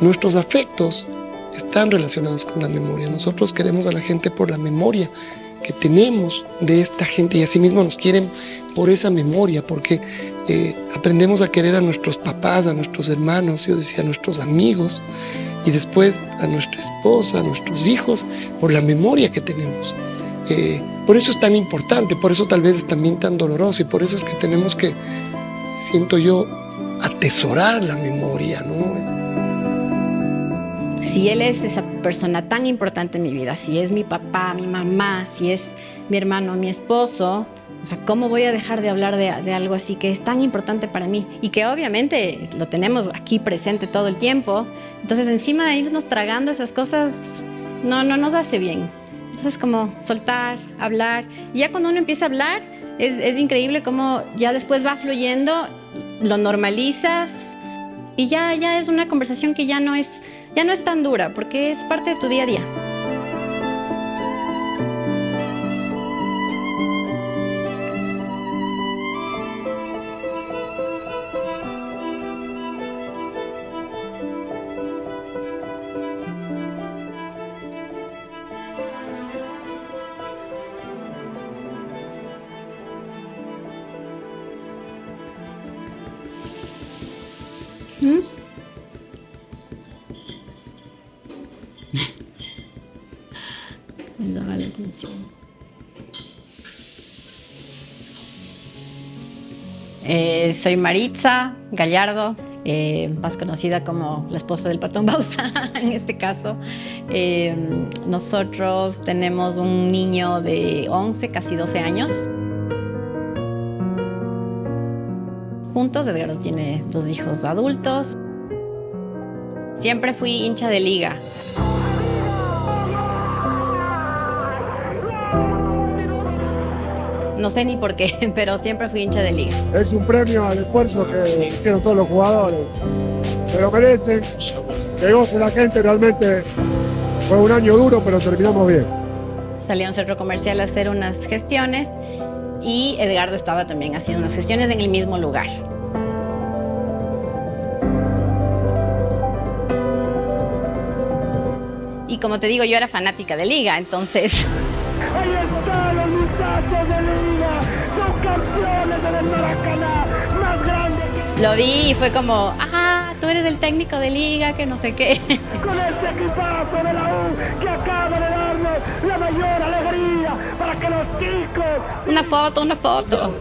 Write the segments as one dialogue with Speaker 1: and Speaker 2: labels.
Speaker 1: nuestros afectos están relacionados con la memoria. Nosotros queremos a la gente por la memoria que tenemos de esta gente y asimismo nos quieren por esa memoria, porque aprendemos a querer a nuestros papás, a nuestros hermanos, yo decía a nuestros amigos y después a nuestra esposa, a nuestros hijos, por la memoria que tenemos. Por eso es tan importante, por eso tal vez es también tan doloroso y por eso es que tenemos que, siento yo, atesorar la memoria, ¿no?
Speaker 2: Si él es esa persona tan importante en mi vida, si es mi papá, mi mamá, si es mi hermano, mi esposo, o sea, ¿cómo voy a dejar de hablar de algo así que es tan importante para mí? Y que obviamente lo tenemos aquí presente todo el tiempo. Entonces, encima de irnos tragando esas cosas, no nos hace bien. Entonces, como soltar, hablar. Y ya cuando uno empieza a hablar, es increíble cómo ya después va fluyendo, lo normalizas y ya es una conversación que ya no es tan dura, porque es parte de tu día a día. Me llama la atención. Soy Maritza Gallardo, más conocida como la esposa del Patón Bausa en este caso. Nosotros tenemos un niño de 11, casi 12 años. Juntos, Edgardo tiene 2 hijos adultos. Siempre fui hincha de Liga. No sé ni por qué, pero siempre fui hincha de Liga.
Speaker 3: Es un premio al esfuerzo que hicieron todos los jugadores. Se lo merecen, que goce la gente, realmente fue un año duro, pero terminamos bien.
Speaker 2: Salí a un centro comercial a hacer unas gestiones y Edgardo estaba también haciendo unas gestiones en el mismo lugar. Y como te digo, yo era fanática de Liga, entonces...
Speaker 4: ¡Ahí están los muchachos de Liga! ¡Son campeones del Maracaná! ¡Más grande que...
Speaker 2: Lo vi y fue como, ajá, tú eres el técnico de Liga, que no sé qué.
Speaker 4: Con este equipazo de la U que acaba de darnos la mayor alegría para que los chicos...
Speaker 2: Una foto.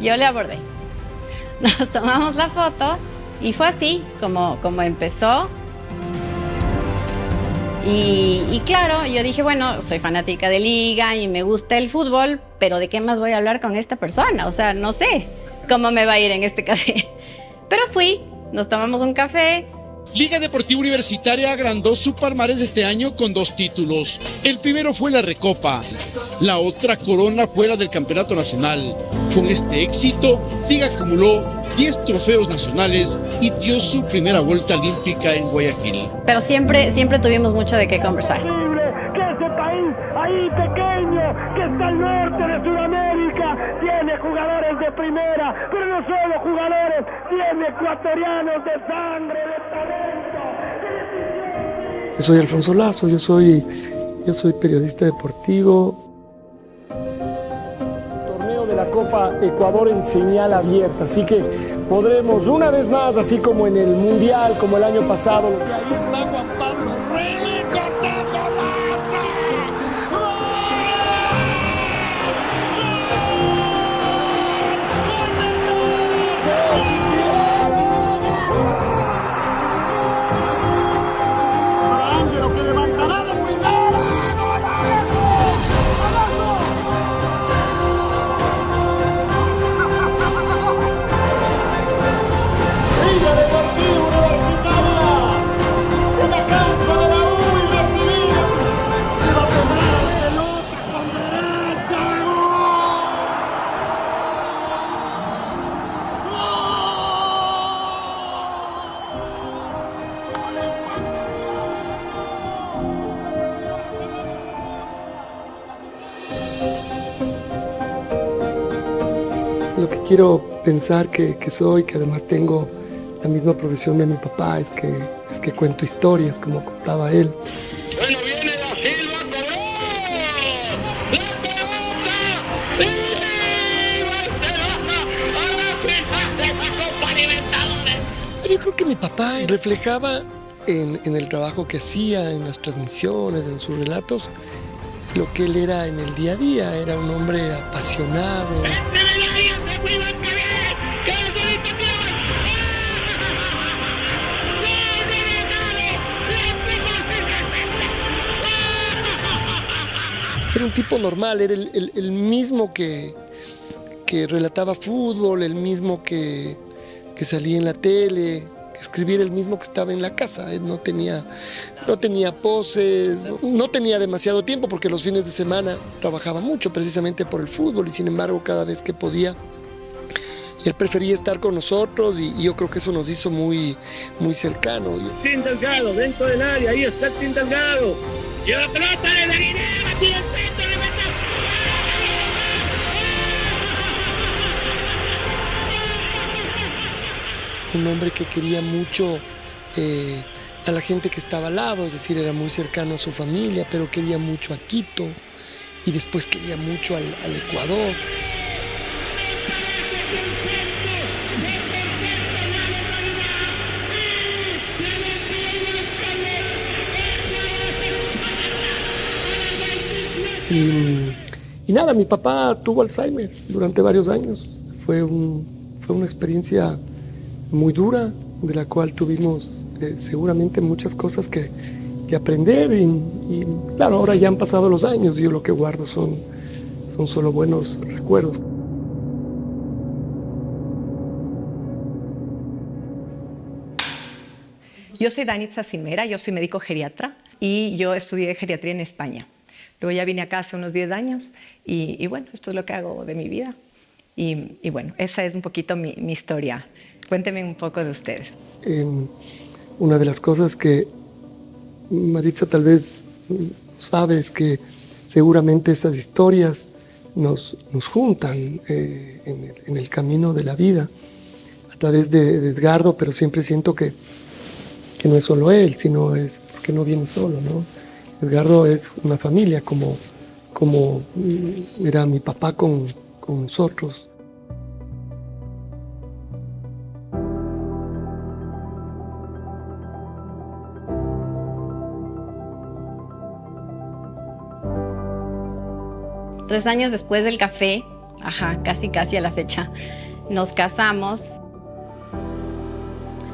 Speaker 2: Yo le abordé. Nos tomamos la foto y fue así como empezó. Y claro, yo dije, bueno, soy fanática de Liga y me gusta el fútbol, pero ¿de qué más voy a hablar con esta persona? O sea, no sé cómo me va a ir en este café. Pero fui, nos tomamos un café.
Speaker 5: Liga Deportiva Universitaria agrandó su palmarés este año con 2 títulos. El primero fue la Recopa, la otra corona fue la del Campeonato Nacional. Con este éxito, Liga acumuló 10 trofeos nacionales y dio su primera vuelta olímpica en Guayaquil.
Speaker 2: Pero siempre tuvimos mucho de qué conversar.
Speaker 4: Que ese país ahí pequeño, que está al norte de Sudamérica, tiene jugadores de primera, pero no solo jugadores, tiene ecuatorianos de sangre, de talento.
Speaker 1: Yo soy Alfonso Lazo, yo soy periodista deportivo. Torneo de la Copa Ecuador en señal abierta, así que podremos una vez más, así como en el Mundial, como el año pasado.
Speaker 4: Y ahí está Juan Pablo Reyes, ¡cortando golazo! Ángelo que levantará de primera. ¡Golazo! Liga Deportiva Universitaria en la cancha de la U y recibir. Se va a tomar la pelota con derecha.
Speaker 1: Lo que quiero pensar que soy, que además tengo La misma profesión de mi papá es que cuento historias, como contaba él.
Speaker 4: Bueno, viene Da Silva, cobró. ¡La pelota! ¡Y Barcelona a la final de la Copa Libertadores!
Speaker 1: Yo creo que mi papá reflejaba en el trabajo que hacía, en las transmisiones, en sus relatos, lo que él era en el día a día. Era un hombre apasionado. Era un tipo normal, era el mismo que relataba fútbol, el mismo que salía en la tele, que escribía, el mismo que estaba en la casa. Él no tenía poses, no tenía demasiado tiempo porque los fines de semana trabajaba mucho precisamente por el fútbol, y sin embargo cada vez que podía él prefería estar con nosotros, y yo creo que eso nos hizo muy, muy cercanos.
Speaker 4: Tim Delgado dentro del área, ahí está Tim Delgado. Lleva la pelota de la Guinea, tira el centro, le mete.
Speaker 1: Un hombre que quería mucho a la gente que estaba al lado, es decir, era muy cercano a su familia, pero quería mucho a Quito y después quería mucho al Ecuador. Y nada, mi papá tuvo Alzheimer durante varios años. Fue una experiencia muy dura, de la cual tuvimos seguramente muchas cosas que aprender, y claro, ahora ya han pasado los años y yo lo que guardo son solo buenos recuerdos.
Speaker 6: Yo soy Danitza Cimera, yo soy médico geriatra y yo estudié geriatría en España. Luego ya vine acá hace unos 10 años y bueno, esto es lo que hago de mi vida. Y bueno, esa es un poquito mi historia. Cuéntenme un poco de ustedes.
Speaker 1: Una de las cosas que Maritza tal vez sabe es que seguramente estas historias nos juntan en el camino de la vida a través de Edgardo, pero siempre siento que no es solo él, sino es porque no viene solo, ¿no? Edgardo es una familia, como era mi papá con nosotros.
Speaker 2: Tres años después del café, casi a la fecha, nos casamos.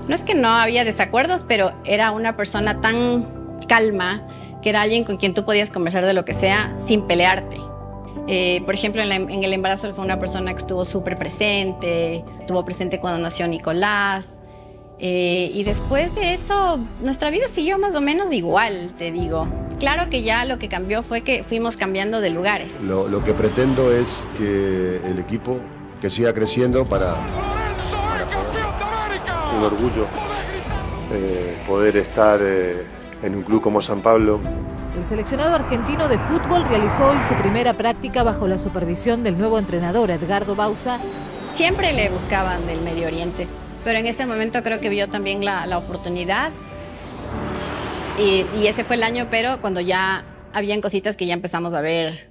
Speaker 2: No es que no había desacuerdos, pero era una persona tan calma, que era alguien con quien tú podías conversar de lo que sea sin pelearte. Por ejemplo, en el embarazo él fue una persona que estuvo súper presente, estuvo presente cuando nació Nicolás. Y después de eso, nuestra vida siguió más o menos igual, te digo. Claro que ya lo que cambió fue que fuimos cambiando de lugares.
Speaker 7: Lo que pretendo es que el equipo que siga creciendo para un orgullo poder estar en un club como San Pablo.
Speaker 8: El seleccionado argentino de fútbol realizó hoy su primera práctica bajo la supervisión del nuevo entrenador Edgardo Bauza.
Speaker 2: Siempre le buscaban del Medio Oriente, pero en ese momento creo que vio también la oportunidad. Y ese fue el año, pero cuando ya habían cositas que ya empezamos a ver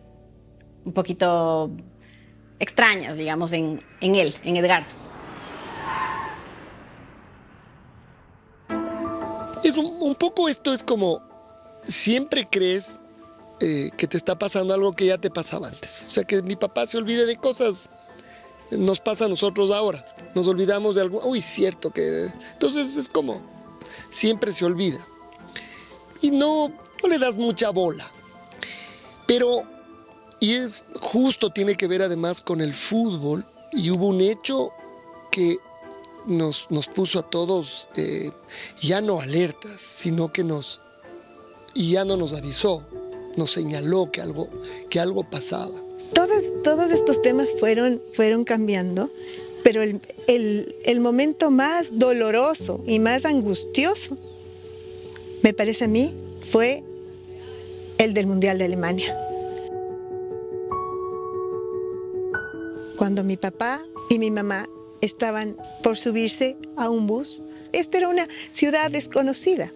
Speaker 2: un poquito extrañas, digamos, en él, en Edgardo.
Speaker 1: Es un poco esto, es como siempre crees que te está pasando algo que ya te pasaba antes. O sea, que mi papá se olvide de cosas, nos pasa a nosotros ahora. Nos olvidamos de algo, uy, cierto que... Entonces es como, siempre se olvida. Y no le das mucha bola. Pero, y es justo, tiene que ver además con el fútbol, y hubo un hecho que nos puso a todos ya no alertas, sino que ya no nos avisó, nos señaló que algo pasaba.
Speaker 9: Todos estos temas fueron cambiando, pero el momento más doloroso y más angustioso, me parece a mí, fue el del Mundial de Alemania. Cuando mi papá y mi mamá estaban por subirse a un bus esta era una ciudad desconocida.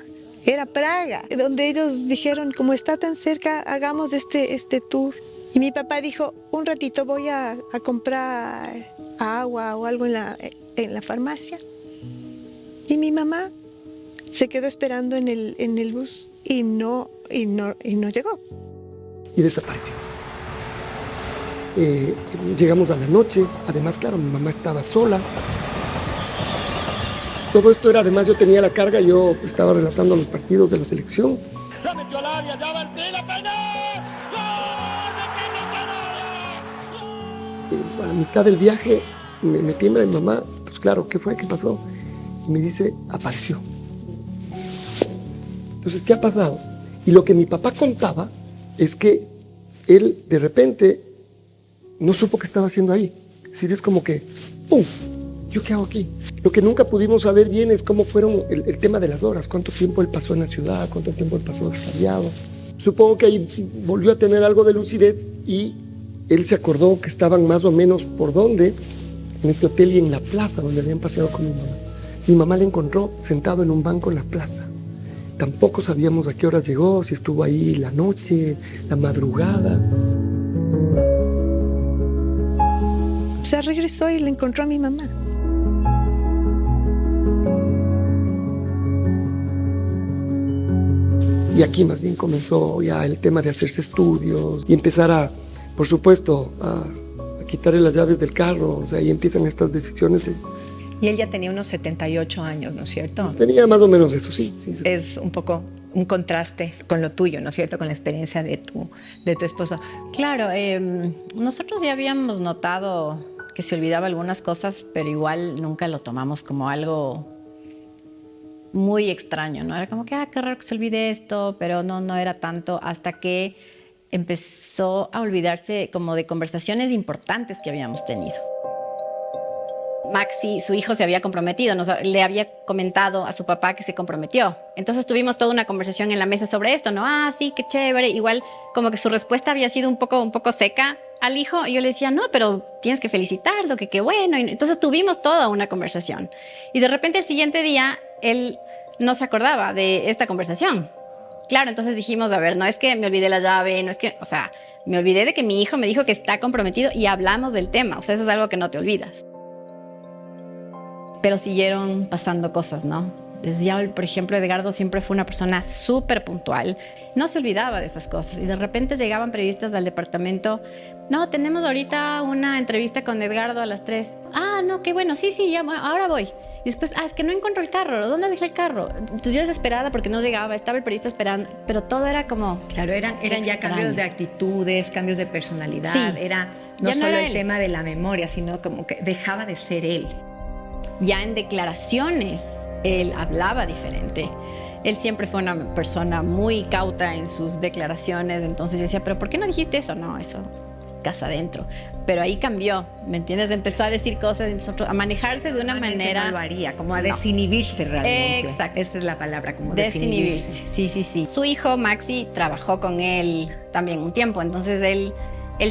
Speaker 9: Era Praga, donde ellos dijeron, como está tan cerca, hagamos este tour. Y mi papá dijo, un ratito voy a comprar agua o algo en la farmacia. Y mi mamá se quedó esperando en el bus y no llegó.
Speaker 1: Y desapareció. Llegamos a la noche, además, claro, mi mamá estaba sola. Todo esto era, además, yo tenía la carga, yo estaba relatando los partidos de la selección.
Speaker 4: La metió al área, ya va el tiro,
Speaker 1: A la mitad del viaje me tiembla mi mamá, pues claro, ¿qué fue? ¿Qué pasó? Y me dice, apareció. Entonces, ¿qué ha pasado? Y lo que mi papá contaba es que él de repente no supo qué estaba haciendo ahí. Es decir, es como que, ¡pum! ¿Yo qué hago aquí? Lo que nunca pudimos saber bien es cómo fueron el tema de las horas, cuánto tiempo él pasó en la ciudad, cuánto tiempo él pasó extraviado. Supongo que ahí volvió a tener algo de lucidez y él se acordó que estaban más o menos por dónde, en este hotel y en la plaza donde habían paseado con mi mamá. Mi mamá le encontró sentado en un banco en la plaza. Tampoco sabíamos a qué horas llegó, si estuvo ahí la noche, la madrugada.
Speaker 9: O sea, regresó y le encontró a mi mamá.
Speaker 1: Y aquí más bien comenzó ya el tema de hacerse estudios y empezar a, por supuesto, a quitarle las llaves del carro. O sea, ahí empiezan estas decisiones de...
Speaker 6: Y él ya tenía unos 78 años, ¿no es cierto?
Speaker 1: Tenía más o menos eso, sí.
Speaker 6: Es un poco un contraste con lo tuyo, ¿no es cierto? Con la experiencia de tu esposo.
Speaker 2: Claro, nosotros ya habíamos notado que se olvidaba algunas cosas, pero igual nunca lo tomamos como algo muy extraño, ¿no? Era como que, qué raro que se olvide esto, pero no era tanto hasta que empezó a olvidarse como de conversaciones importantes que habíamos tenido. Maxi, su hijo, se había comprometido, le había comentado a su papá que se comprometió. Entonces tuvimos toda una conversación en la mesa sobre esto, ¿no? Sí, qué chévere. Igual como que su respuesta había sido un poco seca al hijo. Y yo le decía, no, pero tienes que felicitarlo, que qué bueno. Y entonces tuvimos toda una conversación. Y de repente el siguiente día, él no se acordaba de esta conversación. Claro, entonces dijimos, a ver, no es que me olvidé la llave, no es que, o sea, me olvidé de que mi hijo me dijo que está comprometido y hablamos del tema. O sea, eso es algo que no te olvidas. Pero siguieron pasando cosas, ¿no? Desde ya, por ejemplo, Edgardo siempre fue una persona súper puntual. No se olvidaba de esas cosas. Y de repente llegaban periodistas del departamento. No, tenemos ahorita una entrevista con Edgardo a las 3. No, qué bueno. Sí, ya, ahora voy. Y después, es que no encontró el carro. ¿Dónde dejé el carro? Entonces yo desesperada porque no llegaba. Estaba el periodista esperando. Pero todo era como...
Speaker 6: Claro, eran ya cambios de actitudes, cambios de personalidad.
Speaker 2: Sí.
Speaker 6: Era no solo el tema de la memoria, sino como que dejaba de ser él.
Speaker 2: Ya en declaraciones, él hablaba diferente. Él siempre fue una persona muy cauta en sus declaraciones. Entonces yo decía, ¿pero por qué no dijiste eso? No, eso, casa adentro. Pero ahí cambió, ¿me entiendes? Empezó a decir cosas, a manejarse de una manera...
Speaker 6: No lo haría, como a desinhibirse realmente.
Speaker 2: Exacto.
Speaker 6: Esta es la palabra, como
Speaker 2: desinhibirse. Sí. Su hijo, Maxi, trabajó con él también un tiempo. Entonces él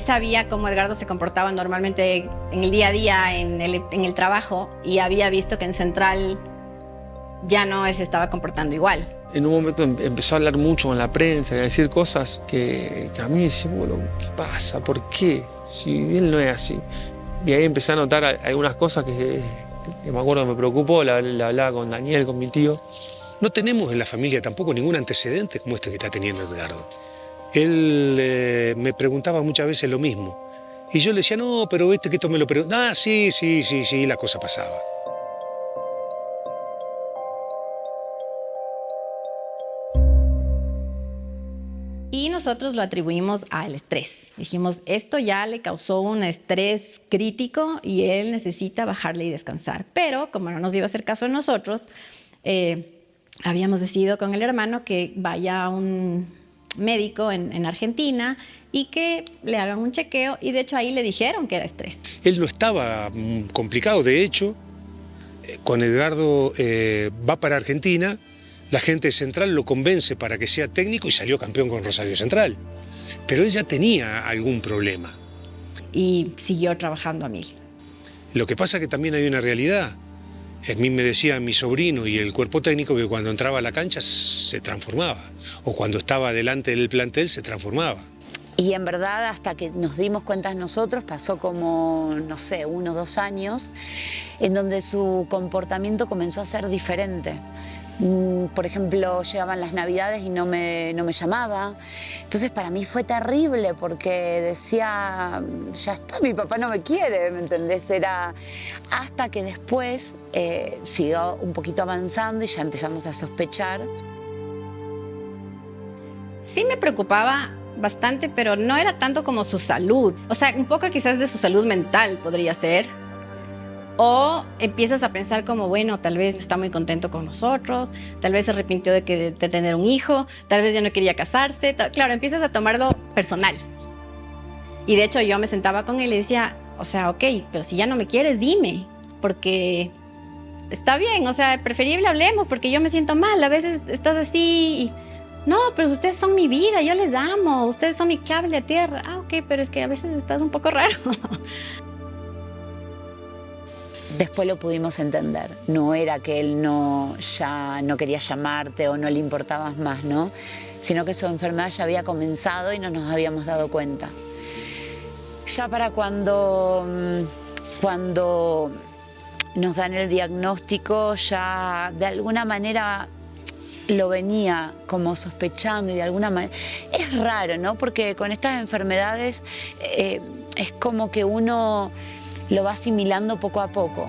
Speaker 2: sabía cómo Edgardo se comportaba normalmente en el día a día, en el trabajo, y había visto que en Central ya no se estaba comportando igual.
Speaker 10: En un momento empezó a hablar mucho con la prensa y a decir cosas que a mí me decían, bueno, ¿qué pasa? ¿Por qué? Si él no es así. Y ahí empecé a notar algunas cosas que me acuerdo que me preocupó, la hablaba con Daniel, con mi tío.
Speaker 11: No tenemos en la familia tampoco ningún antecedente como este que está teniendo Edgardo. Él me preguntaba muchas veces lo mismo. Y yo le decía, no, pero que esto me lo preguntó. Sí, la cosa pasaba.
Speaker 2: Y nosotros lo atribuimos al estrés. Dijimos, esto ya le causó un estrés crítico y él necesita bajarle y descansar. Pero como no nos iba a hacer caso a nosotros, habíamos decidido con el hermano que vaya a un médico en Argentina y que le hagan un chequeo, y de hecho ahí le dijeron que era estrés.
Speaker 11: Él no estaba complicado, de hecho, con Edgardo va para Argentina, la gente de Central lo convence para que sea técnico y salió campeón con Rosario Central. Pero él ya tenía algún problema.
Speaker 2: Y siguió trabajando a 1000.
Speaker 11: Lo que pasa es que también hay una realidad. A mí me decía mi sobrino y el cuerpo técnico que cuando entraba a la cancha se transformaba, o cuando estaba delante del plantel se transformaba.
Speaker 12: Y en verdad, hasta que nos dimos cuenta nosotros, pasó como, no sé, 1 o 2 años, en donde su comportamiento comenzó a ser diferente. Por ejemplo, llegaban las Navidades y no me llamaba. Entonces para mí fue terrible porque decía, ya está, mi papá no me quiere, ¿me entendés? Era hasta que después siguió un poquito avanzando y ya empezamos a sospechar.
Speaker 2: Sí me preocupaba bastante, pero no era tanto como su salud. O sea, un poco quizás de su salud mental podría ser. O empiezas a pensar como, bueno, tal vez no está muy contento con nosotros, tal vez se arrepintió de tener un hijo, tal vez ya no quería casarse. Claro, empiezas a tomarlo personal. Y de hecho yo me sentaba con él y le decía, o sea, ok, pero si ya no me quieres, dime, porque está bien, o sea, preferible hablemos, porque yo me siento mal, a veces estás así y... No, pero ustedes son mi vida, yo les amo, ustedes son mi cable a tierra. Ah, ok, pero es que a veces estás un poco raro.
Speaker 12: Después lo pudimos entender. No era que él ya no quería llamarte o no le importabas más, ¿no? Sino que su enfermedad ya había comenzado y no nos habíamos dado cuenta. Ya para cuando nos dan el diagnóstico, ya de alguna manera lo venía como sospechando y de alguna manera... Es raro, ¿no? Porque con estas enfermedades es como que uno lo va asimilando poco a poco.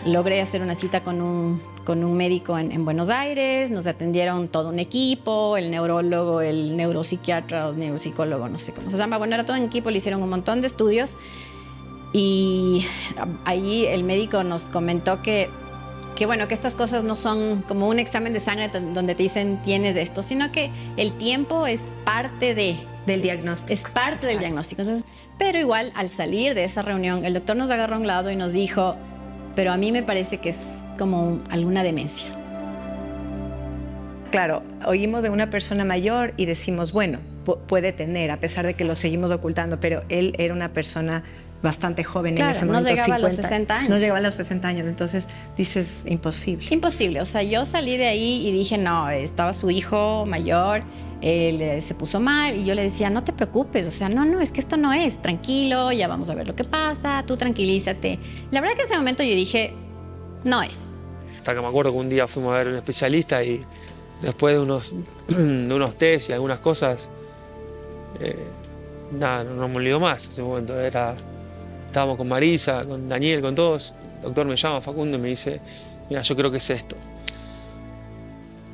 Speaker 2: Logré hacer una cita con un médico en Buenos Aires, nos atendieron todo un equipo, el neurólogo, el neuropsiquiatra, el neuropsicólogo, no sé cómo se llama. Bueno, era todo un equipo, le hicieron un montón de estudios y ahí el médico nos comentó que bueno, que estas cosas no son como un examen de sangre donde te dicen tienes esto, sino que el tiempo es parte del diagnóstico. Es parte del diagnóstico. Entonces, pero igual, al salir de esa reunión, el doctor nos agarró a un lado y nos dijo, pero a mí me parece que es como alguna demencia.
Speaker 6: Claro, oímos de una persona mayor y decimos, bueno, puede tener, a pesar de que lo seguimos ocultando, pero él era una persona bastante joven, claro, en ese momento.
Speaker 2: No llegaba a los 60 años.
Speaker 6: No llegaba a los 60 años, entonces dices, imposible.
Speaker 2: Imposible, o sea, yo salí de ahí y dije, no, estaba su hijo mayor, él se puso mal y yo le decía, no te preocupes, o sea, no, es que esto no es, tranquilo, ya vamos a ver lo que pasa, tú tranquilízate. La verdad que en ese momento yo dije, no es.
Speaker 10: Hasta que me acuerdo que un día fuimos a ver a un especialista y después de unos test y algunas cosas, nada, no me olvido más. En ese momento estábamos con Marisa, con Daniel, con todos. El doctor me llama, Facundo, y me dice, mira, yo creo que es esto.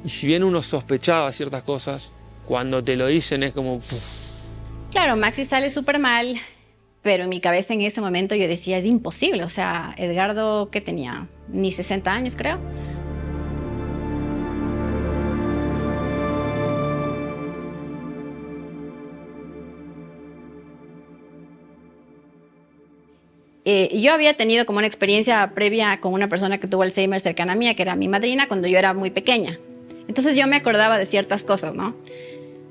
Speaker 10: Y si bien uno sospechaba ciertas cosas, cuando te lo dicen es como... Puf.
Speaker 2: Claro, Maxi sale súper mal, pero en mi cabeza en ese momento yo decía, es imposible. O sea, Edgardo, ¿qué tenía? Ni 60 años, creo. Yo había tenido como una experiencia previa con una persona que tuvo Alzheimer cercana a mí, que era mi madrina, cuando yo era muy pequeña. Entonces yo me acordaba de ciertas cosas, ¿no?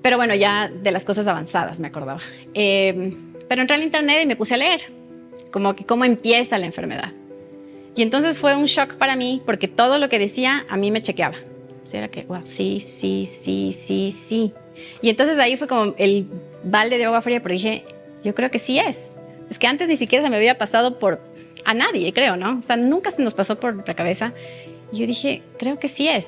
Speaker 2: Pero bueno, ya de las cosas avanzadas me acordaba. Pero entré al internet y me puse a leer, como que cómo empieza la enfermedad. Y entonces fue un shock para mí, porque todo lo que decía a mí me chequeaba. O sea, era que, wow, sí. Y entonces ahí fue como el balde de agua fría, pero dije, yo creo que sí es. Es que antes ni siquiera se me había pasado a nadie, creo, ¿no? O sea, nunca se nos pasó por la cabeza. Y yo dije, creo que sí es.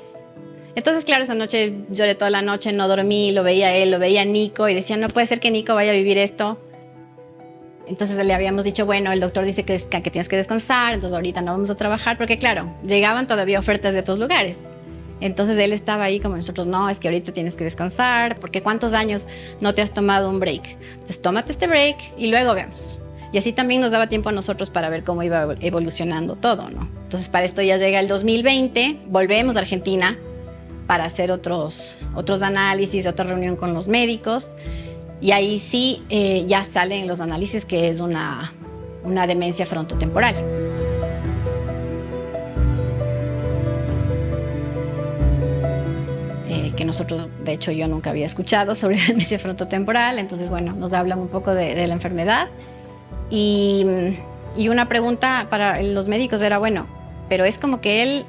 Speaker 2: Entonces, claro, esa noche lloré toda la noche, no dormí, lo veía a él, lo veía a Nico y decía, no puede ser que Nico vaya a vivir esto. Entonces le habíamos dicho, bueno, el doctor dice que tienes que descansar, entonces ahorita no vamos a trabajar, porque claro, llegaban todavía ofertas de otros lugares. Entonces él estaba ahí como nosotros, no, es que ahorita tienes que descansar, porque ¿cuántos años no te has tomado un break? Entonces tómate este break y luego vemos. Y así también nos daba tiempo a nosotros para ver cómo iba evolucionando todo, ¿no? Entonces para esto ya llega el 2020, volvemos a Argentina para hacer otros análisis, otra reunión con los médicos. Y ahí sí ya salen los análisis que es una demencia frontotemporal. Que nosotros, de hecho, yo nunca había escuchado sobre demencia frontotemporal. Entonces, bueno, nos hablan un poco de la enfermedad. Y Y una pregunta para los médicos era, bueno, pero es como que él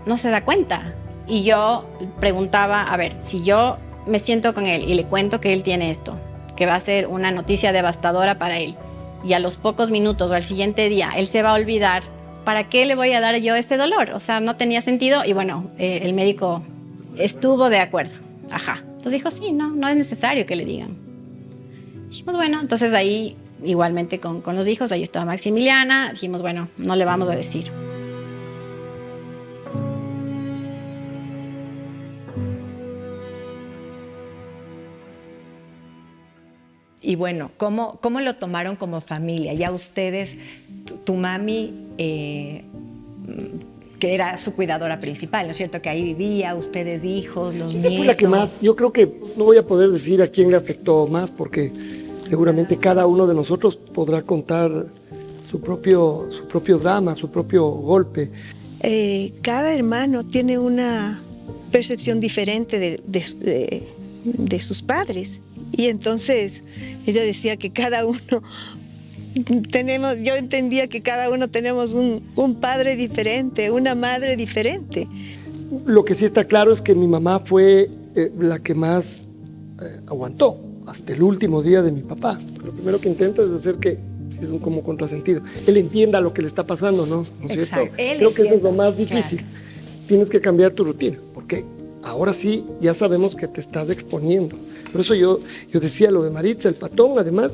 Speaker 2: no se da cuenta. Y yo preguntaba, a ver, si yo me siento con él y le cuento que él tiene esto, que va a ser una noticia devastadora para él, y a los pocos minutos o al siguiente día él se va a olvidar, ¿para qué le voy a dar yo ese dolor? O sea, no tenía sentido. Y bueno, el médico estuvo de acuerdo. Ajá. Entonces dijo, sí, no es necesario que le digan. Dijimos, bueno, entonces ahí, igualmente con los hijos, ahí estaba Maximiliana, dijimos, bueno, no le vamos a decir.
Speaker 6: Y bueno, ¿cómo lo tomaron como familia? Ya ustedes, tu mami, que era su cuidadora principal, ¿no es cierto? Que ahí vivía, ustedes hijos, los nietos.
Speaker 1: Ella fue la que más, yo creo que no voy a poder decir a quién le afectó más, porque seguramente cada uno de nosotros podrá contar su propio drama, su propio golpe.
Speaker 9: Cada hermano tiene una percepción diferente de sus padres. Y entonces ella decía que cada uno yo entendía que cada uno tenemos un padre diferente, una madre diferente.
Speaker 1: Lo que sí está claro es que mi mamá fue la que más aguantó hasta el último día de mi papá. Lo primero que intenta es hacer que es un como contrasentido. Él entienda lo que le está pasando, ¿no es cierto? Creo que eso es lo más difícil. Claro. Tienes que cambiar tu rutina, porque ahora sí ya sabemos que te estás exponiendo. Por eso yo decía lo de Maritza, el patón, además,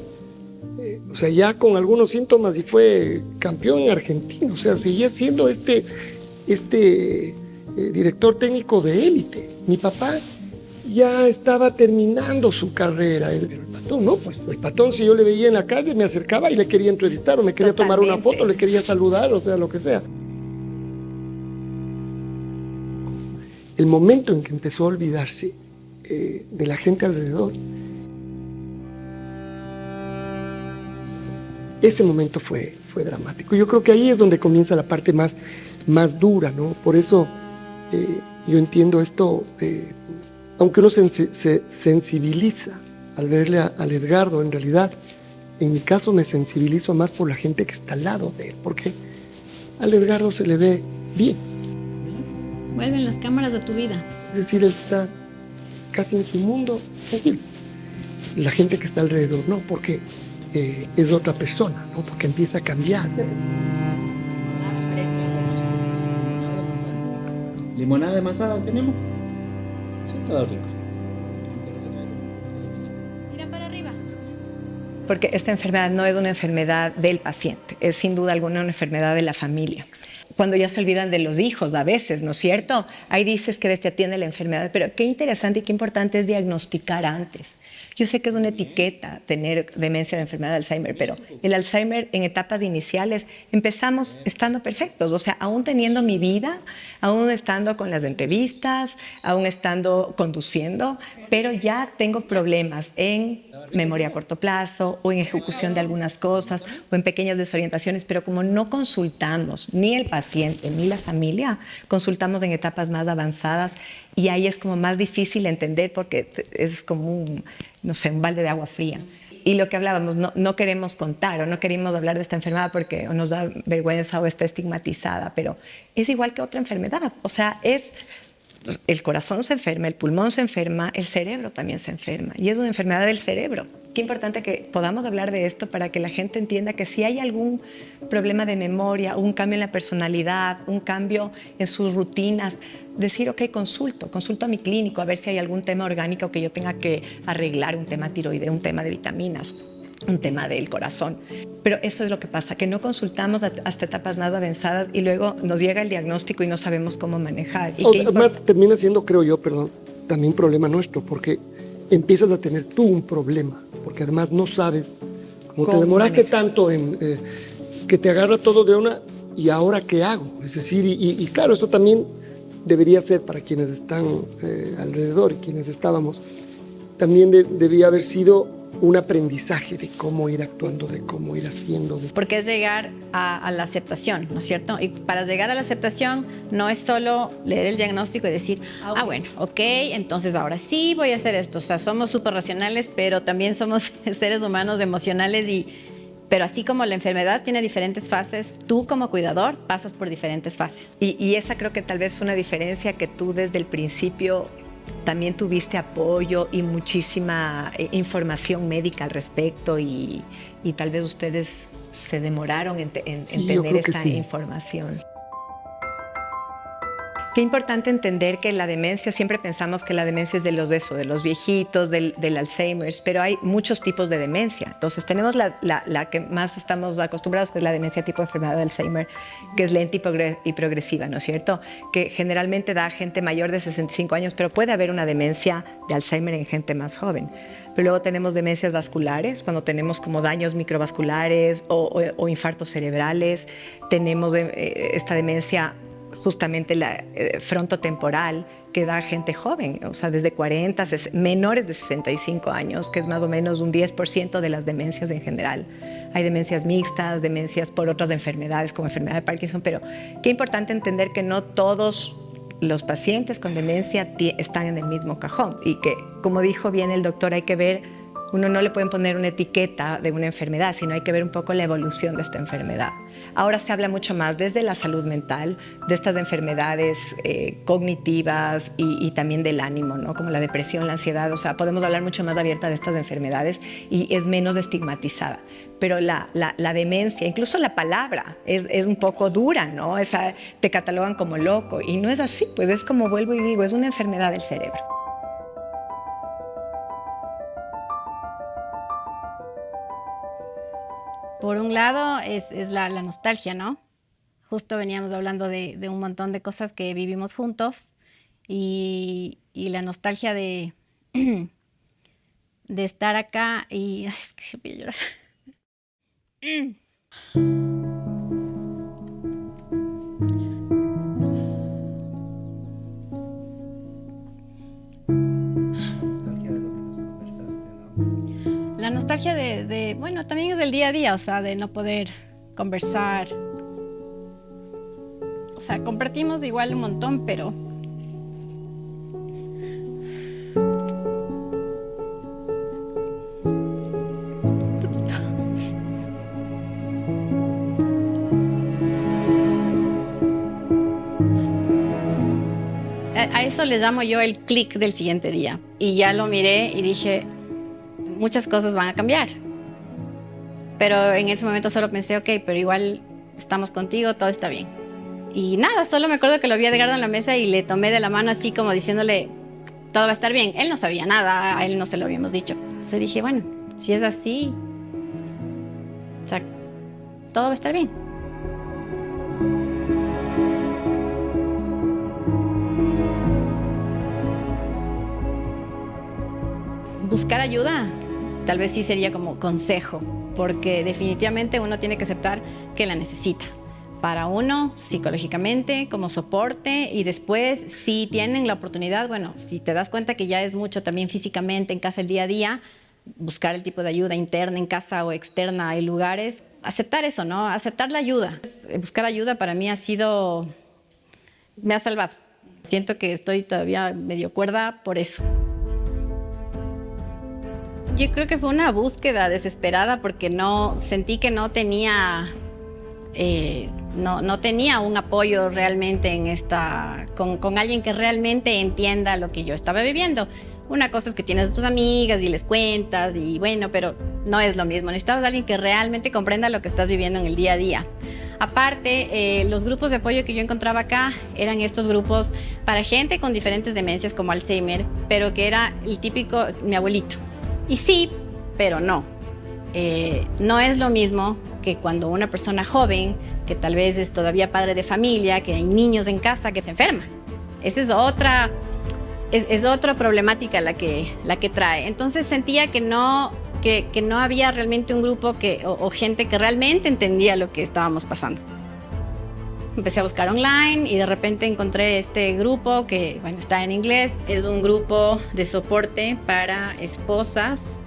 Speaker 1: o sea, ya con algunos síntomas y fue campeón en Argentina, o sea, seguía siendo director técnico de élite. Mi papá ya estaba terminando su carrera, pero el patón no, pues el patón, si yo le veía en la calle me acercaba y le quería entrevistar o me quería tomar una foto, le quería saludar, o sea, lo que sea. El momento en que empezó a olvidarse de la gente alrededor, ese momento fue dramático. Yo creo que ahí es donde comienza la parte más dura, ¿no? Por eso yo entiendo esto, aunque uno se sensibiliza al verle al Edgardo, en realidad, en mi caso me sensibilizo más por la gente que está al lado de él, porque al Edgardo se le ve bien.
Speaker 2: Vuelven las cámaras de tu vida.
Speaker 1: Es decir, él está casi en su mundo. La gente que está alrededor, no, porque es otra persona, ¿no? Porque empieza a cambiar.
Speaker 13: ¿Limonada de manzana tenemos? Sí, está rico.
Speaker 2: Mira para arriba.
Speaker 6: Porque esta enfermedad no es una enfermedad del paciente, es sin duda alguna una enfermedad de la familia. Cuando ya se olvidan de los hijos a veces, ¿no es cierto? Ahí dices que te atiende la enfermedad, pero qué interesante y qué importante es diagnosticar antes. Yo sé que es una etiqueta tener demencia de enfermedad de Alzheimer, pero el Alzheimer en etapas iniciales empezamos estando perfectos, o sea, aún teniendo mi vida, aún estando con las entrevistas, aún estando conduciendo, pero ya tengo problemas en memoria a corto plazo o en ejecución de algunas cosas o en pequeñas desorientaciones, pero como no consultamos ni el paciente ni la familia, consultamos en etapas más avanzadas y ahí es como más difícil entender porque es como un balde de agua fría. Y lo que hablábamos, no queremos contar o no queremos hablar de esta enfermedad porque o nos da vergüenza o está estigmatizada, pero es igual que otra enfermedad, o sea, el corazón se enferma, el pulmón se enferma, el cerebro también se enferma y es una enfermedad del cerebro. Qué importante que podamos hablar de esto para que la gente entienda que si hay algún problema de memoria, un cambio en la personalidad, un cambio en sus rutinas, decir, ok, consulto a mi clínico a ver si hay algún tema orgánico que yo tenga que arreglar, un tema tiroideo, un tema de vitaminas, un tema del corazón. Pero eso es lo que pasa, que no consultamos hasta etapas más avanzadas y luego nos llega el diagnóstico y no sabemos cómo manejar. Y
Speaker 1: además termina siendo, creo yo, también problema nuestro, porque empiezas a tener tú un problema, porque además no sabes, como te demoraste tanto en que te agarra todo de una, y ahora qué hago. Es decir, y claro, esto también debería ser para quienes están alrededor y quienes estábamos, también debía haber sido un aprendizaje de cómo ir actuando, de cómo ir haciendo.
Speaker 2: Porque es llegar a la aceptación, ¿no es cierto? Y para llegar a la aceptación no es solo leer el diagnóstico y decir, bueno, ok, entonces ahora sí voy a hacer esto. O sea, somos súper racionales, pero también somos seres humanos emocionales Pero así como la enfermedad tiene diferentes fases, tú como cuidador pasas por diferentes fases.
Speaker 6: Y esa creo que tal vez fue una diferencia, que tú desde el principio también tuviste apoyo y muchísima información médica al respecto, y tal vez ustedes se demoraron en tener esta información. Qué importante entender que la demencia, siempre pensamos que la demencia es de los viejitos, del Alzheimer, pero hay muchos tipos de demencia. Entonces tenemos la que más estamos acostumbrados, que es la demencia tipo enfermedad de Alzheimer, que es lenta y progresiva, ¿no es cierto? Que generalmente da a gente mayor de 65 años, pero puede haber una demencia de Alzheimer en gente más joven. Pero luego tenemos demencias vasculares, cuando tenemos como daños microvasculares o infartos cerebrales. Tenemos esta demencia justamente la frontotemporal, que da a gente joven, o sea, desde 40, menores de 65 años, que es más o menos un 10% de las demencias en general. Hay demencias mixtas, demencias por otras enfermedades, como enfermedad de Parkinson, pero qué importante entender que no todos los pacientes con demencia están en el mismo cajón, y que, como dijo bien el doctor, hay que ver, uno no le pueden poner una etiqueta de una enfermedad, sino hay que ver un poco la evolución de esta enfermedad. Ahora se habla mucho más desde la salud mental, de estas enfermedades cognitivas y también del ánimo, ¿no? Como la depresión, la ansiedad. O sea, podemos hablar mucho más abierta de estas enfermedades y es menos estigmatizada. Pero la demencia, incluso la palabra, es un poco dura, ¿no? Te catalogan como loco, y no es así, pues es como vuelvo y digo, es una enfermedad del cerebro.
Speaker 2: Por un lado es la nostalgia, ¿no? Justo veníamos hablando de un montón de cosas que vivimos juntos, y la nostalgia de estar acá y... Ay, es que voy a llorar. La nostalgia bueno, también es del día a día, o sea, de no poder conversar. O sea, compartimos igual un montón, pero... A eso le llamo yo el clic del siguiente día. Y ya lo miré y dije, muchas cosas van a cambiar. Pero en ese momento solo pensé, ok, pero igual estamos contigo, todo está bien. Y nada, solo me acuerdo que lo vi a Edgardo en la mesa y le tomé de la mano así como diciéndole, todo va a estar bien. Él no sabía nada, a él no se lo habíamos dicho. Le dije, bueno, si es así, o sea, todo va a estar bien. Buscar ayuda, tal vez sí sería como consejo, porque definitivamente uno tiene que aceptar que la necesita. Para uno, psicológicamente, como soporte, y después, si tienen la oportunidad, bueno, si te das cuenta que ya es mucho también físicamente en casa el día a día, buscar el tipo de ayuda interna en casa o externa, hay lugares, aceptar eso, ¿no? Aceptar la ayuda. Buscar ayuda para mí me ha salvado. Siento que estoy todavía medio cuerda por eso. Yo creo que fue una búsqueda desesperada porque sentí que no tenía un apoyo realmente con alguien que realmente entienda lo que yo estaba viviendo. Una cosa es que tienes a tus amigas y les cuentas y bueno, pero no es lo mismo. Necesitabas a alguien que realmente comprenda lo que estás viviendo en el día a día. Aparte, los grupos de apoyo que yo encontraba acá eran estos grupos para gente con diferentes demencias como Alzheimer, pero que era el típico mi abuelito. Y sí, pero no. No es lo mismo que cuando una persona joven, que tal vez es todavía padre de familia, que hay niños en casa, que se enferma. Esa es otra problemática la que trae. Entonces sentía que no había realmente un grupo o gente que realmente entendía lo que estábamos pasando. Empecé a buscar online y de repente encontré este grupo que, bueno, está en inglés. Es un grupo de soporte para esposas,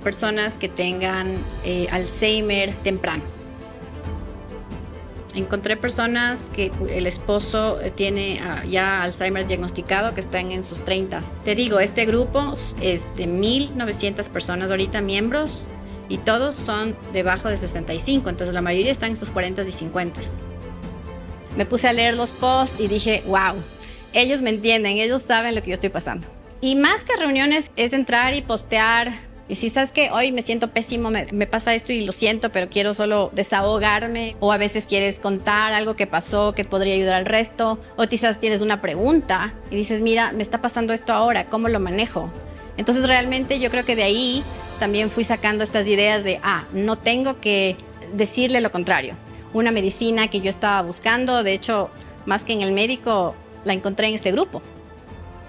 Speaker 2: personas que tengan Alzheimer temprano. Encontré personas que el esposo tiene ya Alzheimer diagnosticado, que están en sus 30s. Te digo, este grupo es de 1.900 personas ahorita, miembros, y todos son debajo de 65, entonces la mayoría están en sus 40s y 50s. Me puse a leer los posts y dije, wow, ellos me entienden, ellos saben lo que yo estoy pasando. Y más que reuniones es entrar y postear. Y si sabes que hoy me siento pésimo, me pasa esto y lo siento, pero quiero solo desahogarme. O a veces quieres contar algo que pasó que podría ayudar al resto. O quizás tienes una pregunta y dices, mira, me está pasando esto ahora, ¿cómo lo manejo? Entonces realmente yo creo que de ahí también fui sacando estas ideas de, no tengo que decirle lo contrario. Una medicina que yo estaba buscando, de hecho, más que en el médico, la encontré en este grupo.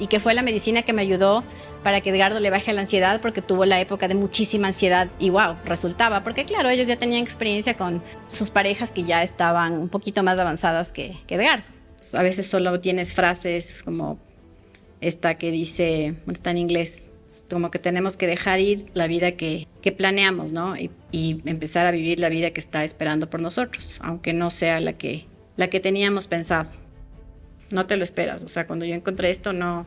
Speaker 2: Y que fue la medicina que me ayudó para que Edgardo le baje la ansiedad, porque tuvo la época de muchísima ansiedad y wow, resultaba, porque claro, ellos ya tenían experiencia con sus parejas que ya estaban un poquito más avanzadas que Edgardo. A veces solo tienes frases como esta que dice, bueno, está en inglés, como que tenemos que dejar ir la vida que planeamos, ¿no? Y empezar a vivir la vida que está esperando por nosotros, aunque no sea la que teníamos pensado. No te lo esperas, o sea, cuando yo encontré esto, no,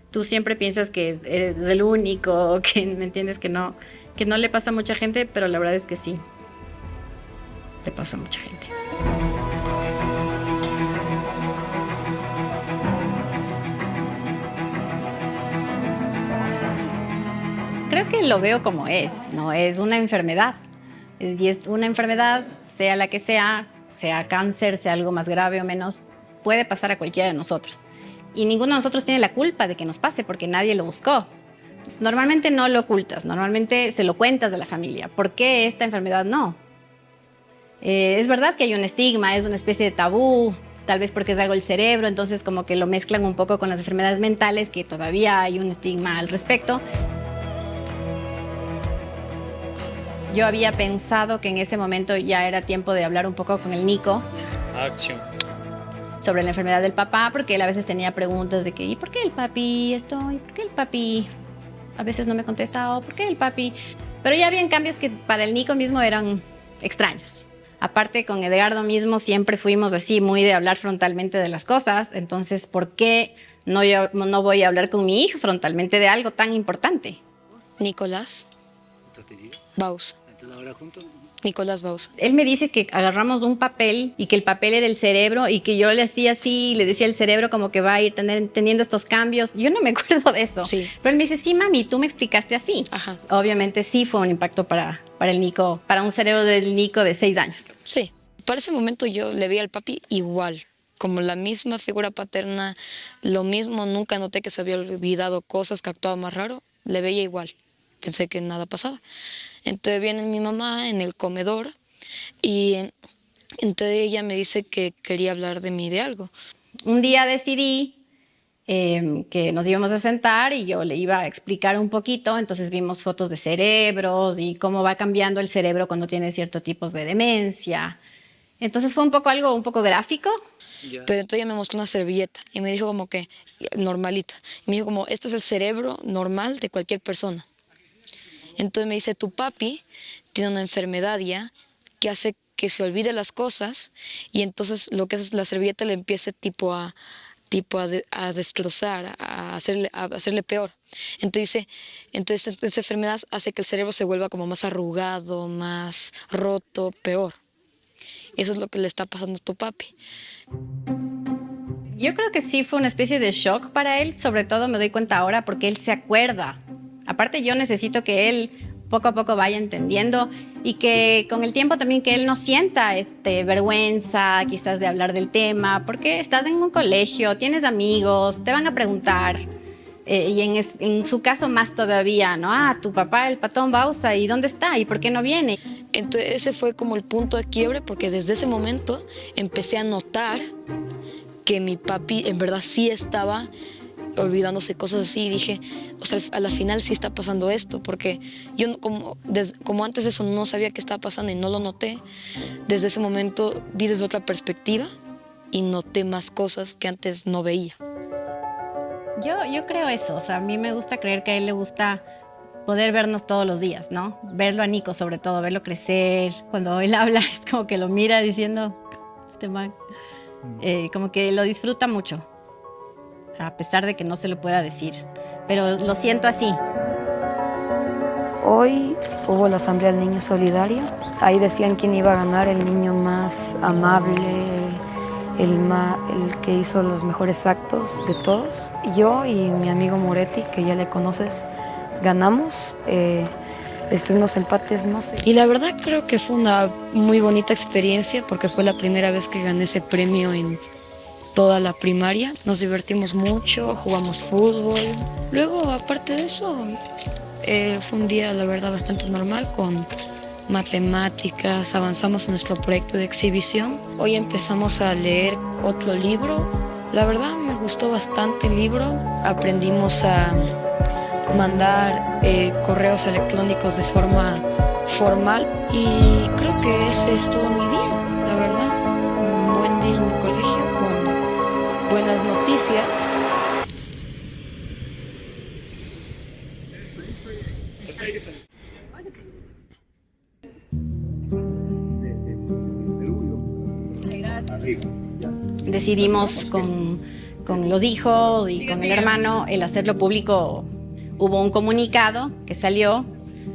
Speaker 2: tú siempre piensas que eres el único, que me entiendes, que no le pasa a mucha gente, pero la verdad es que sí, le pasa a mucha gente. Creo que lo veo como es, ¿no? Es una enfermedad, y es una enfermedad, sea la que sea cáncer, sea algo más grave o menos, puede pasar a cualquiera de nosotros. Y ninguno de nosotros tiene la culpa de que nos pase porque nadie lo buscó. Normalmente no lo ocultas, normalmente se lo cuentas de la familia. ¿Por qué esta enfermedad no? Es verdad que hay un estigma, es una especie de tabú, tal vez porque es algo del cerebro, entonces como que lo mezclan un poco con las enfermedades mentales, que todavía hay un estigma al respecto. Yo había pensado que en ese momento ya era tiempo de hablar un poco con el Nico.
Speaker 10: Acción.
Speaker 2: Sobre la enfermedad del papá, porque él a veces tenía preguntas de que ¿y por qué el papi esto? ¿Y por qué el papi a veces no me contesta? ¿O por qué el papi? Pero ya habían cambios que para el Nico mismo eran extraños. Aparte, con Edgardo mismo siempre fuimos así, muy de hablar frontalmente de las cosas. Entonces, ¿por qué no voy a hablar con mi hijo frontalmente de algo tan importante?
Speaker 14: Nicolás Baus. Nicolás Baus.
Speaker 2: Él me dice que agarramos un papel y que el papel era el cerebro y que yo le hacía así, le decía al cerebro como que va a ir teniendo estos cambios. Yo no me acuerdo de eso.
Speaker 14: Sí.
Speaker 2: Pero él me dice, sí, mami, tú me explicaste así.
Speaker 14: Ajá.
Speaker 2: Obviamente sí fue un impacto para el Nico, para un cerebro del Nico de 6 años.
Speaker 14: Sí. Para ese momento yo le vi al papi igual, como la misma figura paterna, lo mismo, nunca noté que se había olvidado cosas, que actuaba más raro, le veía igual. Pensé que nada pasaba. Entonces viene mi mamá en el comedor y entonces ella me dice que quería hablar de mí de algo.
Speaker 2: Un día decidí que nos íbamos a sentar y yo le iba a explicar un poquito, entonces vimos fotos de cerebros y cómo va cambiando el cerebro cuando tiene ciertos tipos de demencia. Entonces fue algo un poco gráfico.
Speaker 14: Pero entonces ella me mostró una servilleta y me dijo como que normalita. Y me dijo como, este es el cerebro normal de cualquier persona. Entonces me dice, tu papi tiene una enfermedad ya que hace que se olvide las cosas y entonces lo que es la servilleta le empiece a destrozar, a hacerle peor. Entonces esa enfermedad hace que el cerebro se vuelva como más arrugado, más roto, peor. Eso es lo que le está pasando a tu papi.
Speaker 2: Yo creo que sí fue una especie de shock para él, sobre todo me doy cuenta ahora porque él se acuerda. Aparte yo necesito que él poco a poco vaya entendiendo y que con el tiempo también que él no sienta vergüenza quizás de hablar del tema, porque estás en un colegio, tienes amigos, te van a preguntar y en su caso más todavía, ¿no? Tu papá, el patón Bausa, ¿y dónde está? ¿Y por qué no viene?
Speaker 14: Entonces ese fue como el punto de quiebre porque desde ese momento empecé a notar que mi papi en verdad sí estaba olvidándose cosas así y dije, o sea, a la final sí está pasando esto, porque yo como antes de eso no sabía qué estaba pasando y no lo noté, desde ese momento vi desde otra perspectiva y noté más cosas que antes no veía.
Speaker 2: Yo creo eso, o sea, a mí me gusta creer que a él le gusta poder vernos todos los días, ¿no? Verlo a Nico sobre todo, verlo crecer, cuando él habla es como que lo mira diciendo, este man, como que lo disfruta mucho. A pesar de que no se lo pueda decir, pero lo siento así.
Speaker 14: Hoy hubo la Asamblea del Niño Solidario. Ahí decían quién iba a ganar, el niño más amable, el que hizo los mejores actos de todos. Yo y mi amigo Moretti, que ya le conoces, ganamos. Estuvimos empates, no sé. Y la verdad creo que fue una muy bonita experiencia porque fue la primera vez que gané ese premio en toda la primaria. Nos divertimos mucho, jugamos fútbol. Luego, aparte de eso, fue un día, la verdad, bastante normal con matemáticas. Avanzamos en nuestro proyecto de exhibición. Hoy empezamos a leer otro libro. La verdad, me gustó bastante el libro. Aprendimos a mandar correos electrónicos de forma formal y creo que ese es todo mi día, la verdad. Un buen día en el colegio con buenas noticias.
Speaker 2: Decidimos con los hijos y con el hermano el hacerlo público. Hubo un comunicado que salió